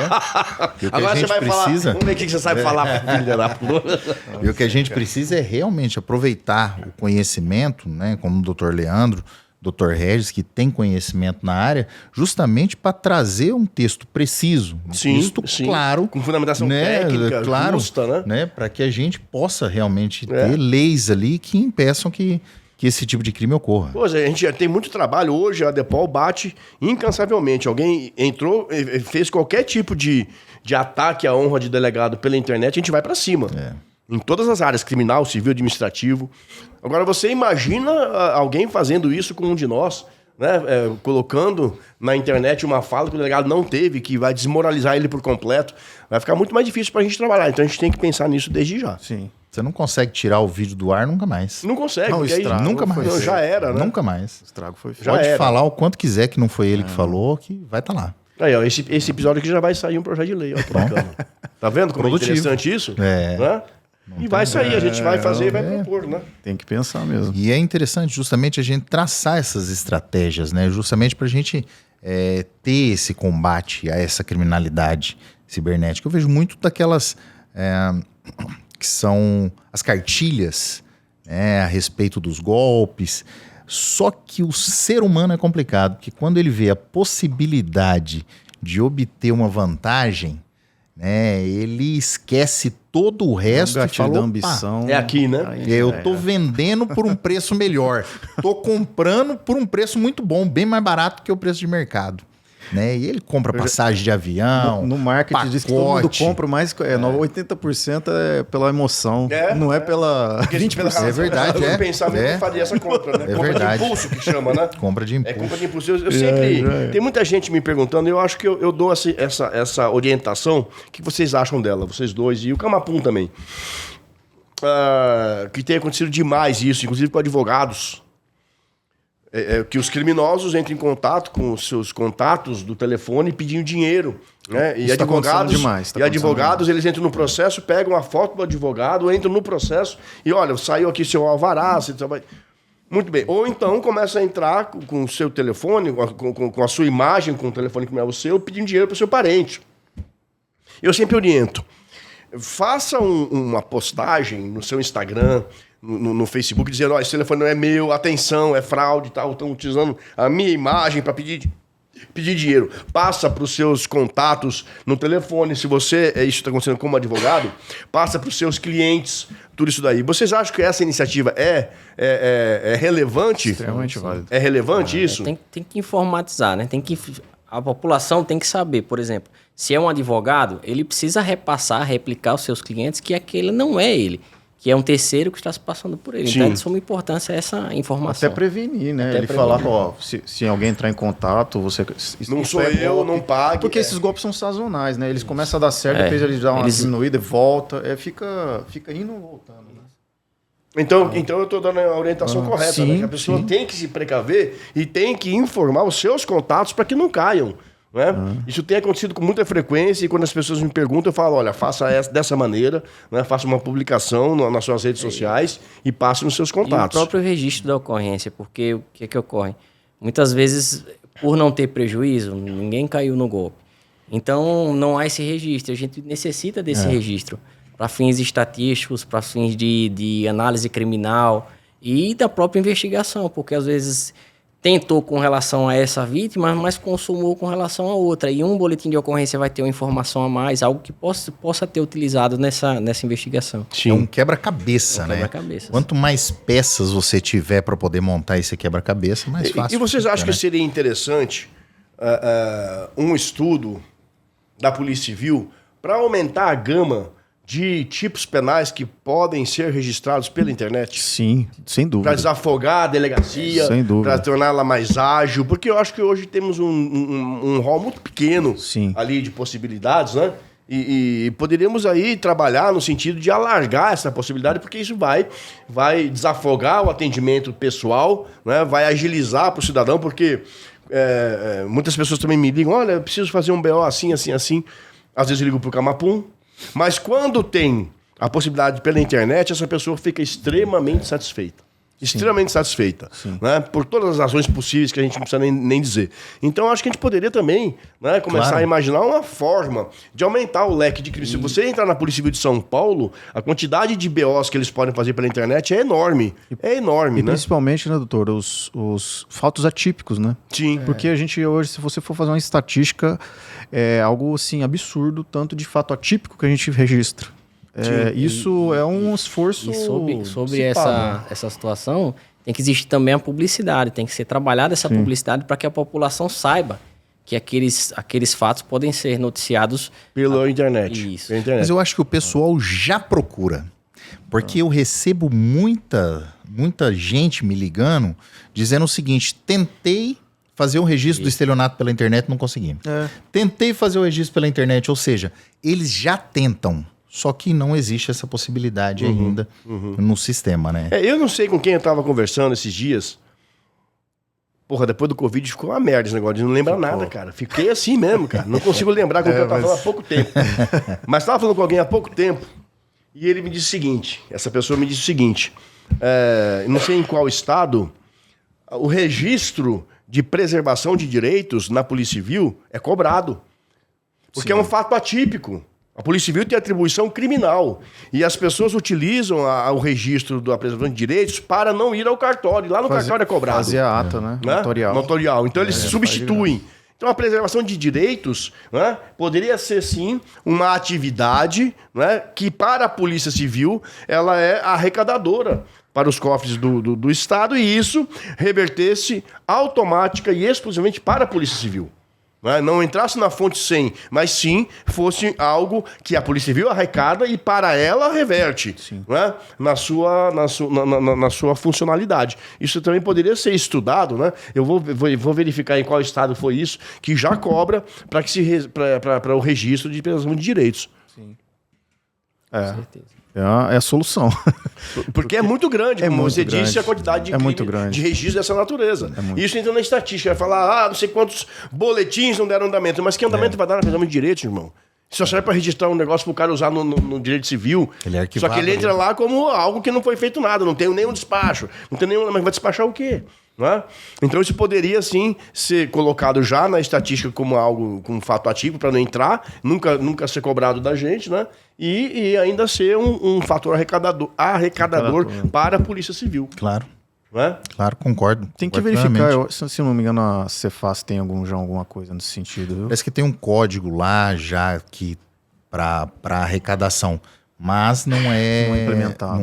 agora você vai precisa... falar... Vamos ver o que você sabe falar, filha da puta. E o que a gente precisa é realmente aproveitar o conhecimento, né, como o Dr. Leandro, Dr. Regis, que tem conhecimento na área, justamente para trazer um texto preciso, um texto claro, com fundamentação técnica, claro, justa, né? Para que a gente possa realmente ter leis ali que impeçam que esse tipo de crime ocorra. Pois é, a gente já tem muito trabalho hoje, a DEPOL bate incansavelmente. Alguém entrou, fez qualquer tipo de ataque à honra de delegado pela internet, a gente vai para cima. Em todas as áreas, criminal, civil, administrativo. Agora, você imagina alguém fazendo isso com um de nós, né? Colocando na internet uma fala que o delegado não teve, que vai desmoralizar ele por completo. Vai ficar muito mais difícil para a gente trabalhar. Então, a gente tem que pensar nisso desde já. Sim. Você não consegue tirar o vídeo do ar nunca mais. Não consegue. Não, nunca mais. Não, já era, né? Nunca mais. O estrago foi feito. Pode falar o quanto quiser que não foi ele que falou, que vai estar lá. Aí, ó, esse episódio aqui já vai sair um projeto de lei. Ó, tá vendo como é interessante isso? Né? E vai sair, a gente vai fazer e vai propor, né? Tem que pensar mesmo. E é interessante justamente a gente traçar essas estratégias, né? Justamente para a gente ter esse combate a essa criminalidade cibernética. Eu vejo muito daquelas que são as cartilhas, né, a respeito dos golpes. Só que o ser humano é complicado, porque quando ele vê a possibilidade de obter uma vantagem, né, ele esquece todo o resto e fala, da ambição. É aqui, né? Eu tô vendendo por um preço melhor. Tô comprando por um preço muito bom, bem mais barato que o preço de mercado. Né? E ele compra passagem de avião. No marketing diz que todo mundo compra mais. 80% é pela emoção. Não é pela 20%. É verdade. Eu pensava que faria essa compra, né? Compra verdade. de impulso que chama, né? Compra de impulso. Compra de impulso. Eu sempre. Tem muita gente me perguntando, eu acho que eu dou essa orientação. O que vocês acham dela, vocês dois, e o Camapum também. Que tem acontecido demais isso, inclusive com advogados. Que os criminosos entrem em contato com os seus contatos do telefone pedindo dinheiro. Né? E advogados, eles entram no processo, pegam a foto do advogado, entram no processo e olha, saiu aqui seu alvará, você vai... Muito bem. Ou então começa a entrar com o seu telefone, com a sua imagem, com o telefone que não é o seu, pedindo dinheiro para o seu parente. Eu sempre oriento. Faça uma postagem no seu Instagram, no Facebook, dizendo, esse telefone não é meu, atenção, é fraude, tal, estão utilizando a minha imagem para pedir dinheiro. Passa para os seus contatos no telefone. Se você, isso está acontecendo como advogado, passa para os seus clientes, tudo isso daí. Vocês acham que essa iniciativa é relevante? Extremamente válido. É relevante isso? Tem que informatizar, né? A população tem que saber, por exemplo, se é um advogado, ele precisa replicar aos seus clientes que aquele não é ele, que é um terceiro que está se passando por ele. Sim. Então, é de suma importância essa informação. Até prevenir, né? Até Ele prevenir. falar, se alguém entrar em contato, você... Não isso sou é eu, golpe. não pague. Porque esses golpes são sazonais, né? Eles começam a dar certo, É. depois eles dão uma Eles- diminuída e volta. Fica indo e voltando, né? Então eu estou dando a orientação correta, sim, né? Que a pessoa sim. tem que se precaver e tem que informar os seus contatos para que não caiam. Né? Isso tem acontecido com muita frequência e quando as pessoas me perguntam, eu falo, olha, faça dessa maneira, né? Faça uma publicação nas suas redes sociais e passe nos seus E o contatos. próprio registro da ocorrência, porque o que é que ocorre? Muitas vezes, por não ter prejuízo, ninguém caiu no golpe. Então, não há esse registro. A gente necessita desse registro para fins estatísticos, para fins de análise criminal e da própria investigação, porque às vezes tentou com relação a essa vítima, mas consumou com relação a outra. E um boletim de ocorrência vai ter uma informação a mais, algo que possa ter utilizado nessa investigação. É um quebra-cabeça, né? quebra-cabeças. Quanto mais peças você tiver para poder montar esse quebra-cabeça, mais fácil. E vocês fica, acham né? que seria interessante um estudo da Polícia Civil para aumentar a gama de tipos penais que podem ser registrados pela internet? Sim, sem dúvida. Para desafogar a delegacia, Sem dúvida. para torná-la mais ágil, porque eu acho que hoje temos um rol muito pequeno Sim. ali de possibilidades, né? E poderíamos aí trabalhar no sentido de alargar essa possibilidade, porque isso vai desafogar o atendimento pessoal, né? Vai agilizar para o cidadão, porque muitas pessoas também me ligam, olha, eu preciso fazer um BO assim, assim, assim. Às vezes eu ligo para o Camapum, mas quando tem a possibilidade pela internet, essa pessoa fica extremamente satisfeita. Extremamente satisfeita. Né? Por todas as razões possíveis que a gente não precisa nem dizer. Então, acho que a gente poderia também, né, começar Claro. a imaginar uma forma de aumentar o leque de crimes. Se você entrar na Polícia Civil de São Paulo, a quantidade de BOs que eles podem fazer pela internet é enorme. É enorme, E né? principalmente, né, doutor, os fatos atípicos, né? Sim. Porque a gente hoje, se você for fazer uma estatística, é algo assim absurdo, tanto de fato atípico que a gente registra. Isso é um esforço. E sobre cipado, né? essa situação, tem que existir também a publicidade, tem que ser trabalhada essa publicidade para que a população saiba que aqueles fatos podem ser noticiados. Pela internet. Isso. Pela internet. Mas eu acho que o pessoal já procura. Porque eu recebo muita gente me ligando dizendo o seguinte: tentei fazer um registro do estelionato pela internet, não consegui. Tentei fazer o registro pela internet, ou seja, eles já tentam. Só que não existe essa possibilidade ainda no sistema, né? Eu não sei com quem eu tava conversando esses dias. Porra, depois do Covid ficou uma merda esse negócio de não lembrar nada, cara. Fiquei assim mesmo, cara. Não consigo lembrar com quem eu tava falando há pouco tempo. Mas tava falando com alguém há pouco tempo e ele me disse o seguinte, essa pessoa me disse o seguinte, não sei em qual estado, o registro de preservação de direitos na Polícia Civil é cobrado. Porque é um fato atípico. A Polícia Civil tem atribuição criminal. E as pessoas utilizam o registro da preservação de direitos para não ir ao cartório. Lá no cartório é cobrado. Fazer a ata, né? Né? Notorial. Então eles substituem. Então a preservação de direitos, né, poderia ser sim uma atividade, né, que para a Polícia Civil ela é arrecadadora para os cofres do Estado e isso revertesse automática e exclusivamente para a Polícia Civil. Não entrasse na fonte 100, mas sim fosse algo que a Polícia Civil arrecada e para ela reverte, né? na sua funcionalidade. Isso também poderia ser estudado, né? Eu vou verificar em qual estado foi isso, que já cobra para o registro de preservação de direitos. É a solução. Porque é muito grande, como muito você grande. disse, a quantidade de, É muito crime, grande. de registro dessa natureza. Isso entra na estatística, vai falar, não sei quantos boletins não deram andamento, mas que andamento vai dar na preservação de direitos, irmão? Só serve para registrar um negócio para o cara usar no direito civil. Ele é arquivado, Só que ele entra lá como algo que não foi feito nada, não tem nenhum despacho. Não tem nenhum, mas vai despachar o quê? Não é? Então isso poderia sim ser colocado já na estatística como algo, como um fato ativo para não entrar, nunca ser cobrado da gente, né? E ainda ser um fator arrecadador para a Polícia Civil. Claro. Não é? Claro, concordo. Tem que Concordo verificar, plenamente. se eu não me engano, a Cefaz tem já alguma coisa nesse sentido, viu? Parece que tem um código lá já que para arrecadação, mas não é, Não é implementado.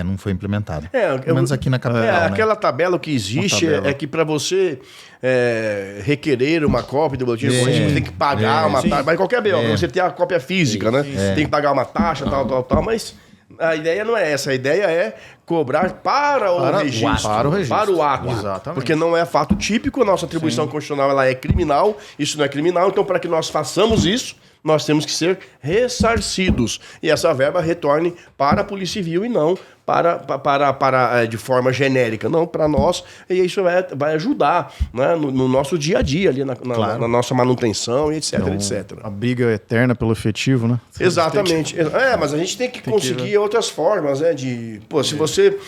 Não foi implementado. Pelo menos aqui na capital, né? Aquela tabela que existe é que para você requerer uma cópia do boletim de ocorrência, você tem que pagar uma taxa, mas qualquer BO, você tem a cópia física, né? Tem que pagar uma taxa, tal, mas a ideia não é essa. A ideia é cobrar para o registro. Para o ato. Exatamente. Porque não é fato típico, a nossa atribuição constitucional ela é criminal, isso não é criminal, então para que nós façamos isso, nós temos que ser ressarcidos. E essa verba retorne para a Polícia Civil e não para de forma genérica. Não, para nós. E isso vai ajudar, né, no nosso dia a dia, ali na nossa manutenção, e etc, etc. A briga eterna pelo efetivo, né? Exatamente. Mas a gente tem que conseguir outras formas, né? Se você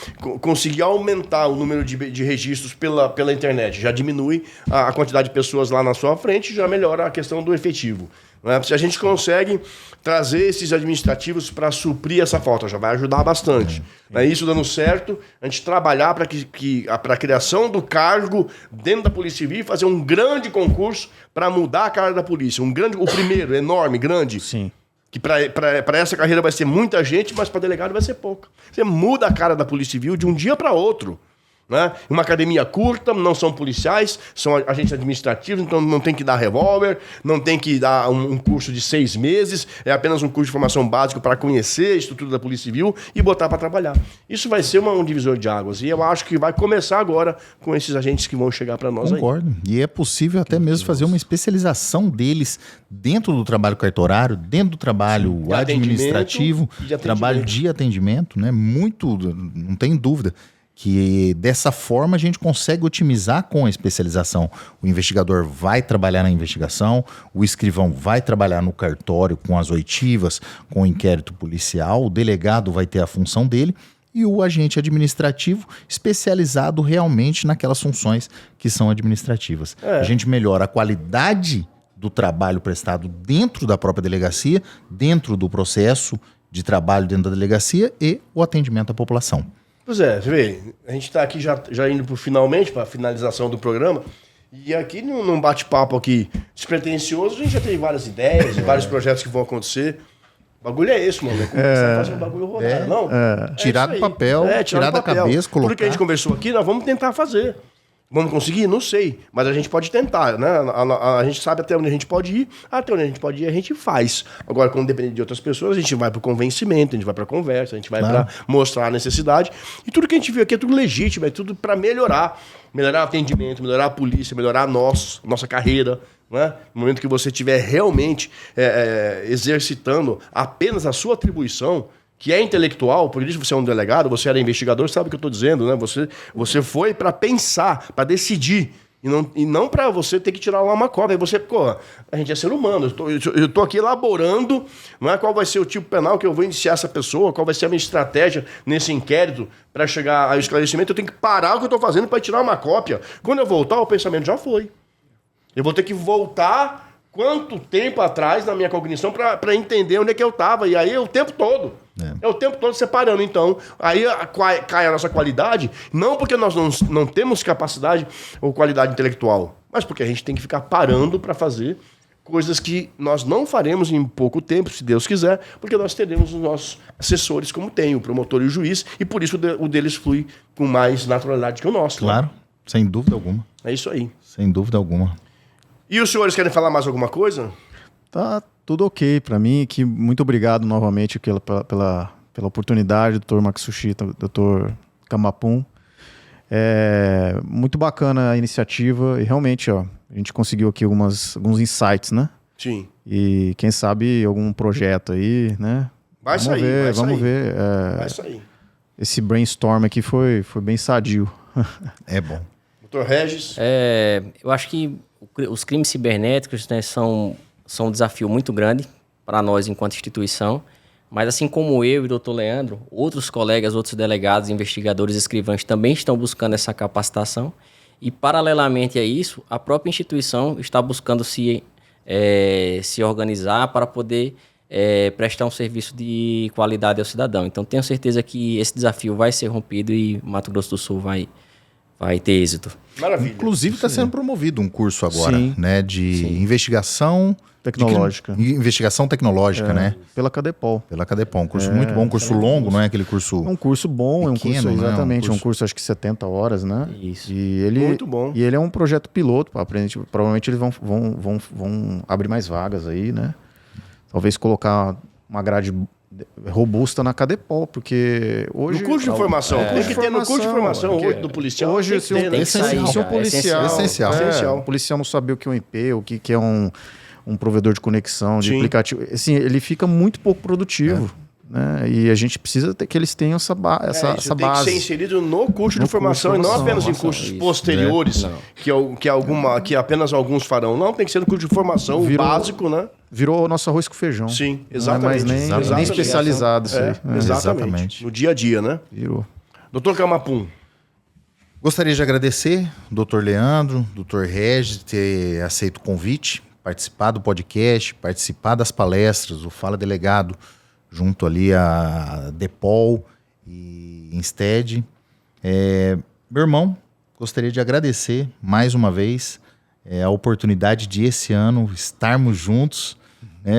conseguir aumentar o número de registros pela internet, já diminui a quantidade de pessoas lá na sua frente, já melhora a questão do efetivo. Né? Se a gente consegue trazer esses administrativos para suprir essa falta, já vai ajudar bastante. Isso dando certo, a gente trabalhar para a criação do cargo dentro da Polícia Civil e fazer um grande concurso para mudar a cara da polícia. O primeiro, enorme, grande. Sim. Que para essa carreira vai ser muita gente, mas para delegado vai ser pouca. Você muda a cara da Polícia Civil de um dia para outro. Né? Uma academia curta, não são policiais, são agentes administrativos, então não tem que dar revólver, não tem que dar um curso de 6 meses, é apenas um curso de formação básica para conhecer a estrutura da Polícia Civil e botar para trabalhar. Isso vai ser um divisor de águas e eu acho que vai começar agora com esses agentes que vão chegar para nós. Concordo. Aí. E é possível até mesmo fazer uma especialização deles dentro do trabalho cartorário, dentro do trabalho administrativo, trabalho de atendimento, né? Muito, não tem dúvida. Que dessa forma a gente consegue otimizar com a especialização. O investigador vai trabalhar na investigação, o escrivão vai trabalhar no cartório com as oitivas, com o inquérito policial, o delegado vai ter a função dele e o agente administrativo especializado realmente naquelas funções que são administrativas. A gente melhora a qualidade do trabalho prestado dentro da própria delegacia, dentro do processo de trabalho dentro da delegacia e o atendimento à população. Pois é, você vê, a gente está aqui já indo para a finalização do programa, e aqui num bate-papo aqui despretensioso, a gente já tem várias ideias e vários projetos que vão acontecer. O bagulho é esse, mano. Começar a fazer um bagulho rodar, não? Tirar do papel, tirar da cabeça, colocar. Tudo que a gente conversou aqui, nós vamos tentar fazer. Vamos conseguir? Não sei. Mas a gente pode tentar, né? A gente sabe até onde a gente pode ir. Até onde a gente pode ir, a gente faz. Agora, quando depende de outras pessoas, a gente vai para o convencimento, a gente vai para a conversa, a gente vai para mostrar a necessidade. E tudo que a gente viu aqui é tudo legítimo, é tudo para melhorar. Melhorar o atendimento, melhorar a polícia, melhorar a nossa carreira. Né? No momento que você estiver realmente exercitando apenas a sua atribuição, que é intelectual, por isso você é um delegado, você era investigador, sabe o que eu estou dizendo, né? Você foi para pensar, para decidir, e não para você ter que tirar lá uma cópia. A gente é ser humano, eu estou aqui elaborando, não é, qual vai ser o tipo penal que eu vou iniciar essa pessoa, qual vai ser a minha estratégia nesse inquérito para chegar ao esclarecimento. Eu tenho que parar o que eu estou fazendo para tirar uma cópia. Quando eu voltar, o pensamento já foi. Eu vou ter que voltar quanto tempo atrás na minha cognição para entender onde é que eu estava. E aí é o tempo todo. É o tempo todo separando. Então, aí cai a nossa qualidade, não porque nós não temos capacidade ou qualidade intelectual, mas porque a gente tem que ficar parando para fazer coisas que nós não faremos em pouco tempo, se Deus quiser, porque nós teremos os nossos assessores como tem, o promotor e o juiz, e por isso o deles flui com mais naturalidade que o nosso. Claro, né? Sem dúvida alguma. É isso aí. Sem dúvida alguma. E os senhores querem falar mais alguma coisa? Tá tudo ok para mim. Que muito obrigado novamente pela oportunidade, doutor Matsushita, doutor Kamapum. Muito bacana a iniciativa e realmente a gente conseguiu aqui alguns insights, né? Sim. E quem sabe algum projeto aí, né? Vamos ver. Vai sair. Esse brainstorm aqui foi bem sadio. É bom. Doutor Regis? Eu acho que os crimes cibernéticos, né, são um desafio muito grande para nós enquanto instituição. Mas assim como eu e o doutor Leandro, outros colegas, outros delegados, investigadores, escrivães também estão buscando essa capacitação. E, paralelamente a isso, a própria instituição está buscando se organizar para poder prestar um serviço de qualidade ao cidadão. Então, tenho certeza que esse desafio vai ser rompido e Mato Grosso do Sul vai ter êxito. Maravilha. Inclusive, está sendo promovido um curso agora, Sim. né? De investigação... Tecnológica. Investigação tecnológica, né? Pela Cadepol. Pela Cadepol. Um curso muito bom, um curso longo, não é aquele curso... É um curso bom, pequeno, é um curso, exatamente, né? é um curso acho que 70 horas, né? Isso. E ele, Muito bom. E ele é um projeto piloto para aprender. Provavelmente eles vão abrir mais vagas aí, né? Talvez colocar uma grade robusta na Cadepol, porque hoje... No curso de formação. Tem que ter no curso de formação hoje do policial. Hoje, tem que ter, né? se um policial... Essencial. Um policial não saber o que é um IP, o que é um provedor de conexão, de Sim. aplicativo. Assim, ele fica muito pouco produtivo. Né? E a gente precisa que eles tenham essa Isso base. tem que ser inserido no curso de formação e não apenas em cursos isso. posteriores, que apenas alguns farão. Não, tem que ser no curso de formação, o básico, né? Virou nosso arroz com feijão. Sim, Não é exatamente. mais nem especializado isso aí. Exatamente. Exatamente. No dia a dia, né? Virou. Doutor Camapum. Gostaria de agradecer o doutor Leandro, doutor Regis, ter aceito o convite, participar do podcast, participar das palestras, o Fala Delegado, junto ali a Depol e Insted. Meu irmão, gostaria de agradecer mais uma vez a oportunidade de esse ano estarmos juntos,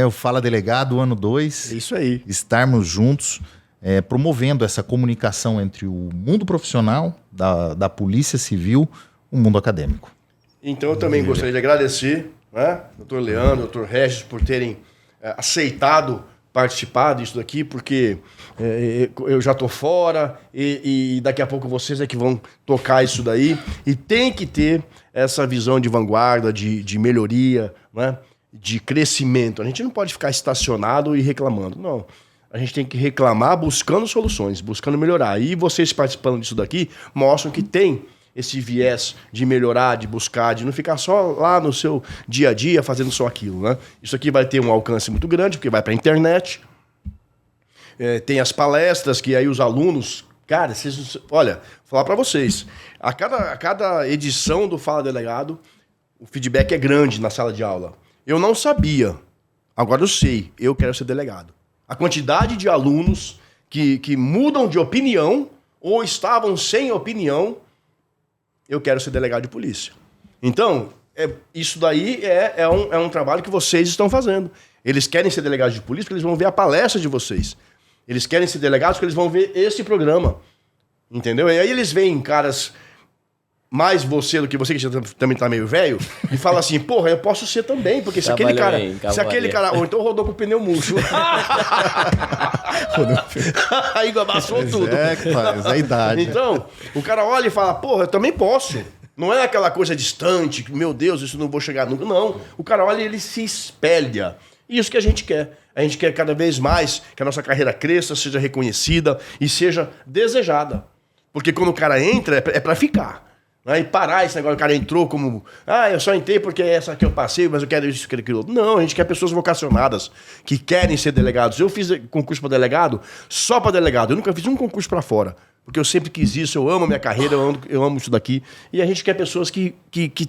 o Fala Delegado, ano 2. É isso aí. Estarmos juntos, promovendo essa comunicação entre o mundo profissional da Polícia Civil, o mundo acadêmico. Então eu também gostaria de agradecer, né, doutor Leandro, doutor Regis, por terem aceitado participar disso daqui, porque eu já estou fora e daqui a pouco vocês é que vão tocar isso daí. E tem que ter essa visão de vanguarda, de melhoria, né, de crescimento. A gente não pode ficar estacionado e reclamando, não. A gente tem que reclamar buscando soluções, buscando melhorar. E vocês participando disso daqui mostram que tem esse viés de melhorar, de buscar, de não ficar só lá no seu dia a dia fazendo só aquilo, né? Isso aqui vai ter um alcance muito grande, porque vai para a internet. Tem as palestras que aí os alunos... Cara, olha, vou falar para vocês. A cada edição do Fala Delegado, o feedback é grande na sala de aula. Eu não sabia. Agora eu sei. Eu quero ser delegado. A quantidade de alunos que mudam de opinião ou estavam sem opinião... Eu quero ser delegado de polícia. Então, isso daí é um trabalho que vocês estão fazendo. Eles querem ser delegados de polícia porque eles vão ver a palestra de vocês. Eles querem ser delegados porque eles vão ver esse programa. Entendeu? E aí eles veem caras mais você do que você, que já também tá meio velho, e fala assim, porra, eu posso ser também, porque se aquele cara... Ou então rodou com o pneu murcho. Aí amassou tudo. Mas a idade. Então, o cara olha e fala, porra, eu também posso. Não é aquela coisa distante, meu Deus, isso não vou chegar nunca. Não, o cara olha e ele se espelha. Isso que a gente quer. A gente quer cada vez mais que a nossa carreira cresça, seja reconhecida e seja desejada. Porque quando o cara entra, é pra ficar. E parar esse negócio, o cara entrou como... eu só entrei porque é essa que eu passei, mas eu quero isso, quero aquilo. Não, a gente quer pessoas vocacionadas, que querem ser delegados. Eu fiz concurso para delegado, só para delegado. Eu nunca fiz um concurso para fora. Porque eu sempre quis isso, eu amo a minha carreira, eu amo isso daqui. E a gente quer pessoas que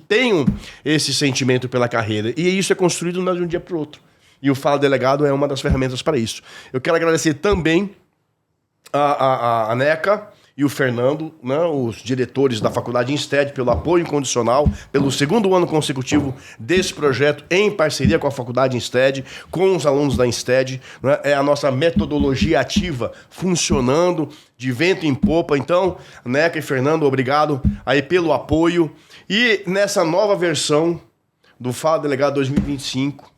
tenham esse sentimento pela carreira. E isso é construído de um dia para o outro. E o Fala Delegado é uma das ferramentas para isso. Eu quero agradecer também a NECA e o Fernando, né, os diretores da Faculdade Insted, pelo apoio incondicional, pelo segundo ano consecutivo desse projeto, em parceria com a Faculdade Insted, com os alunos da Insted. Né, é a nossa metodologia ativa funcionando de vento em popa. Então, Neca e Fernando, obrigado aí pelo apoio. E nessa nova versão do Fala Delegado 2025,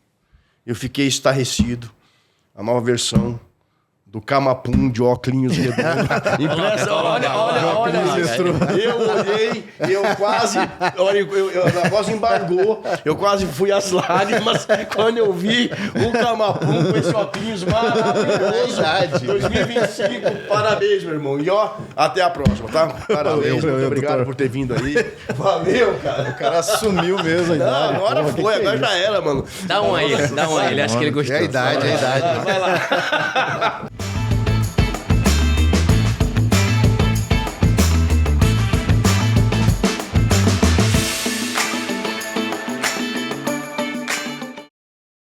eu fiquei estarrecido. A nova versão do Camapum de óculos redondo. Impressa, olha. Eu olhei, eu quase... a voz embargou, eu quase fui às lágrimas quando eu vi o Camapum com esse óculos maravilhoso. 2025, parabéns, meu irmão. E Até a próxima, tá? Parabéns, Valeu, muito obrigado doutor. por ter vindo aí. Valeu, cara. O cara assumiu mesmo a Não, idade. agora Porra, foi, que agora é já era, mano. Dá um aí, ele acha que ele gostou. É a idade, é a idade. Vai lá.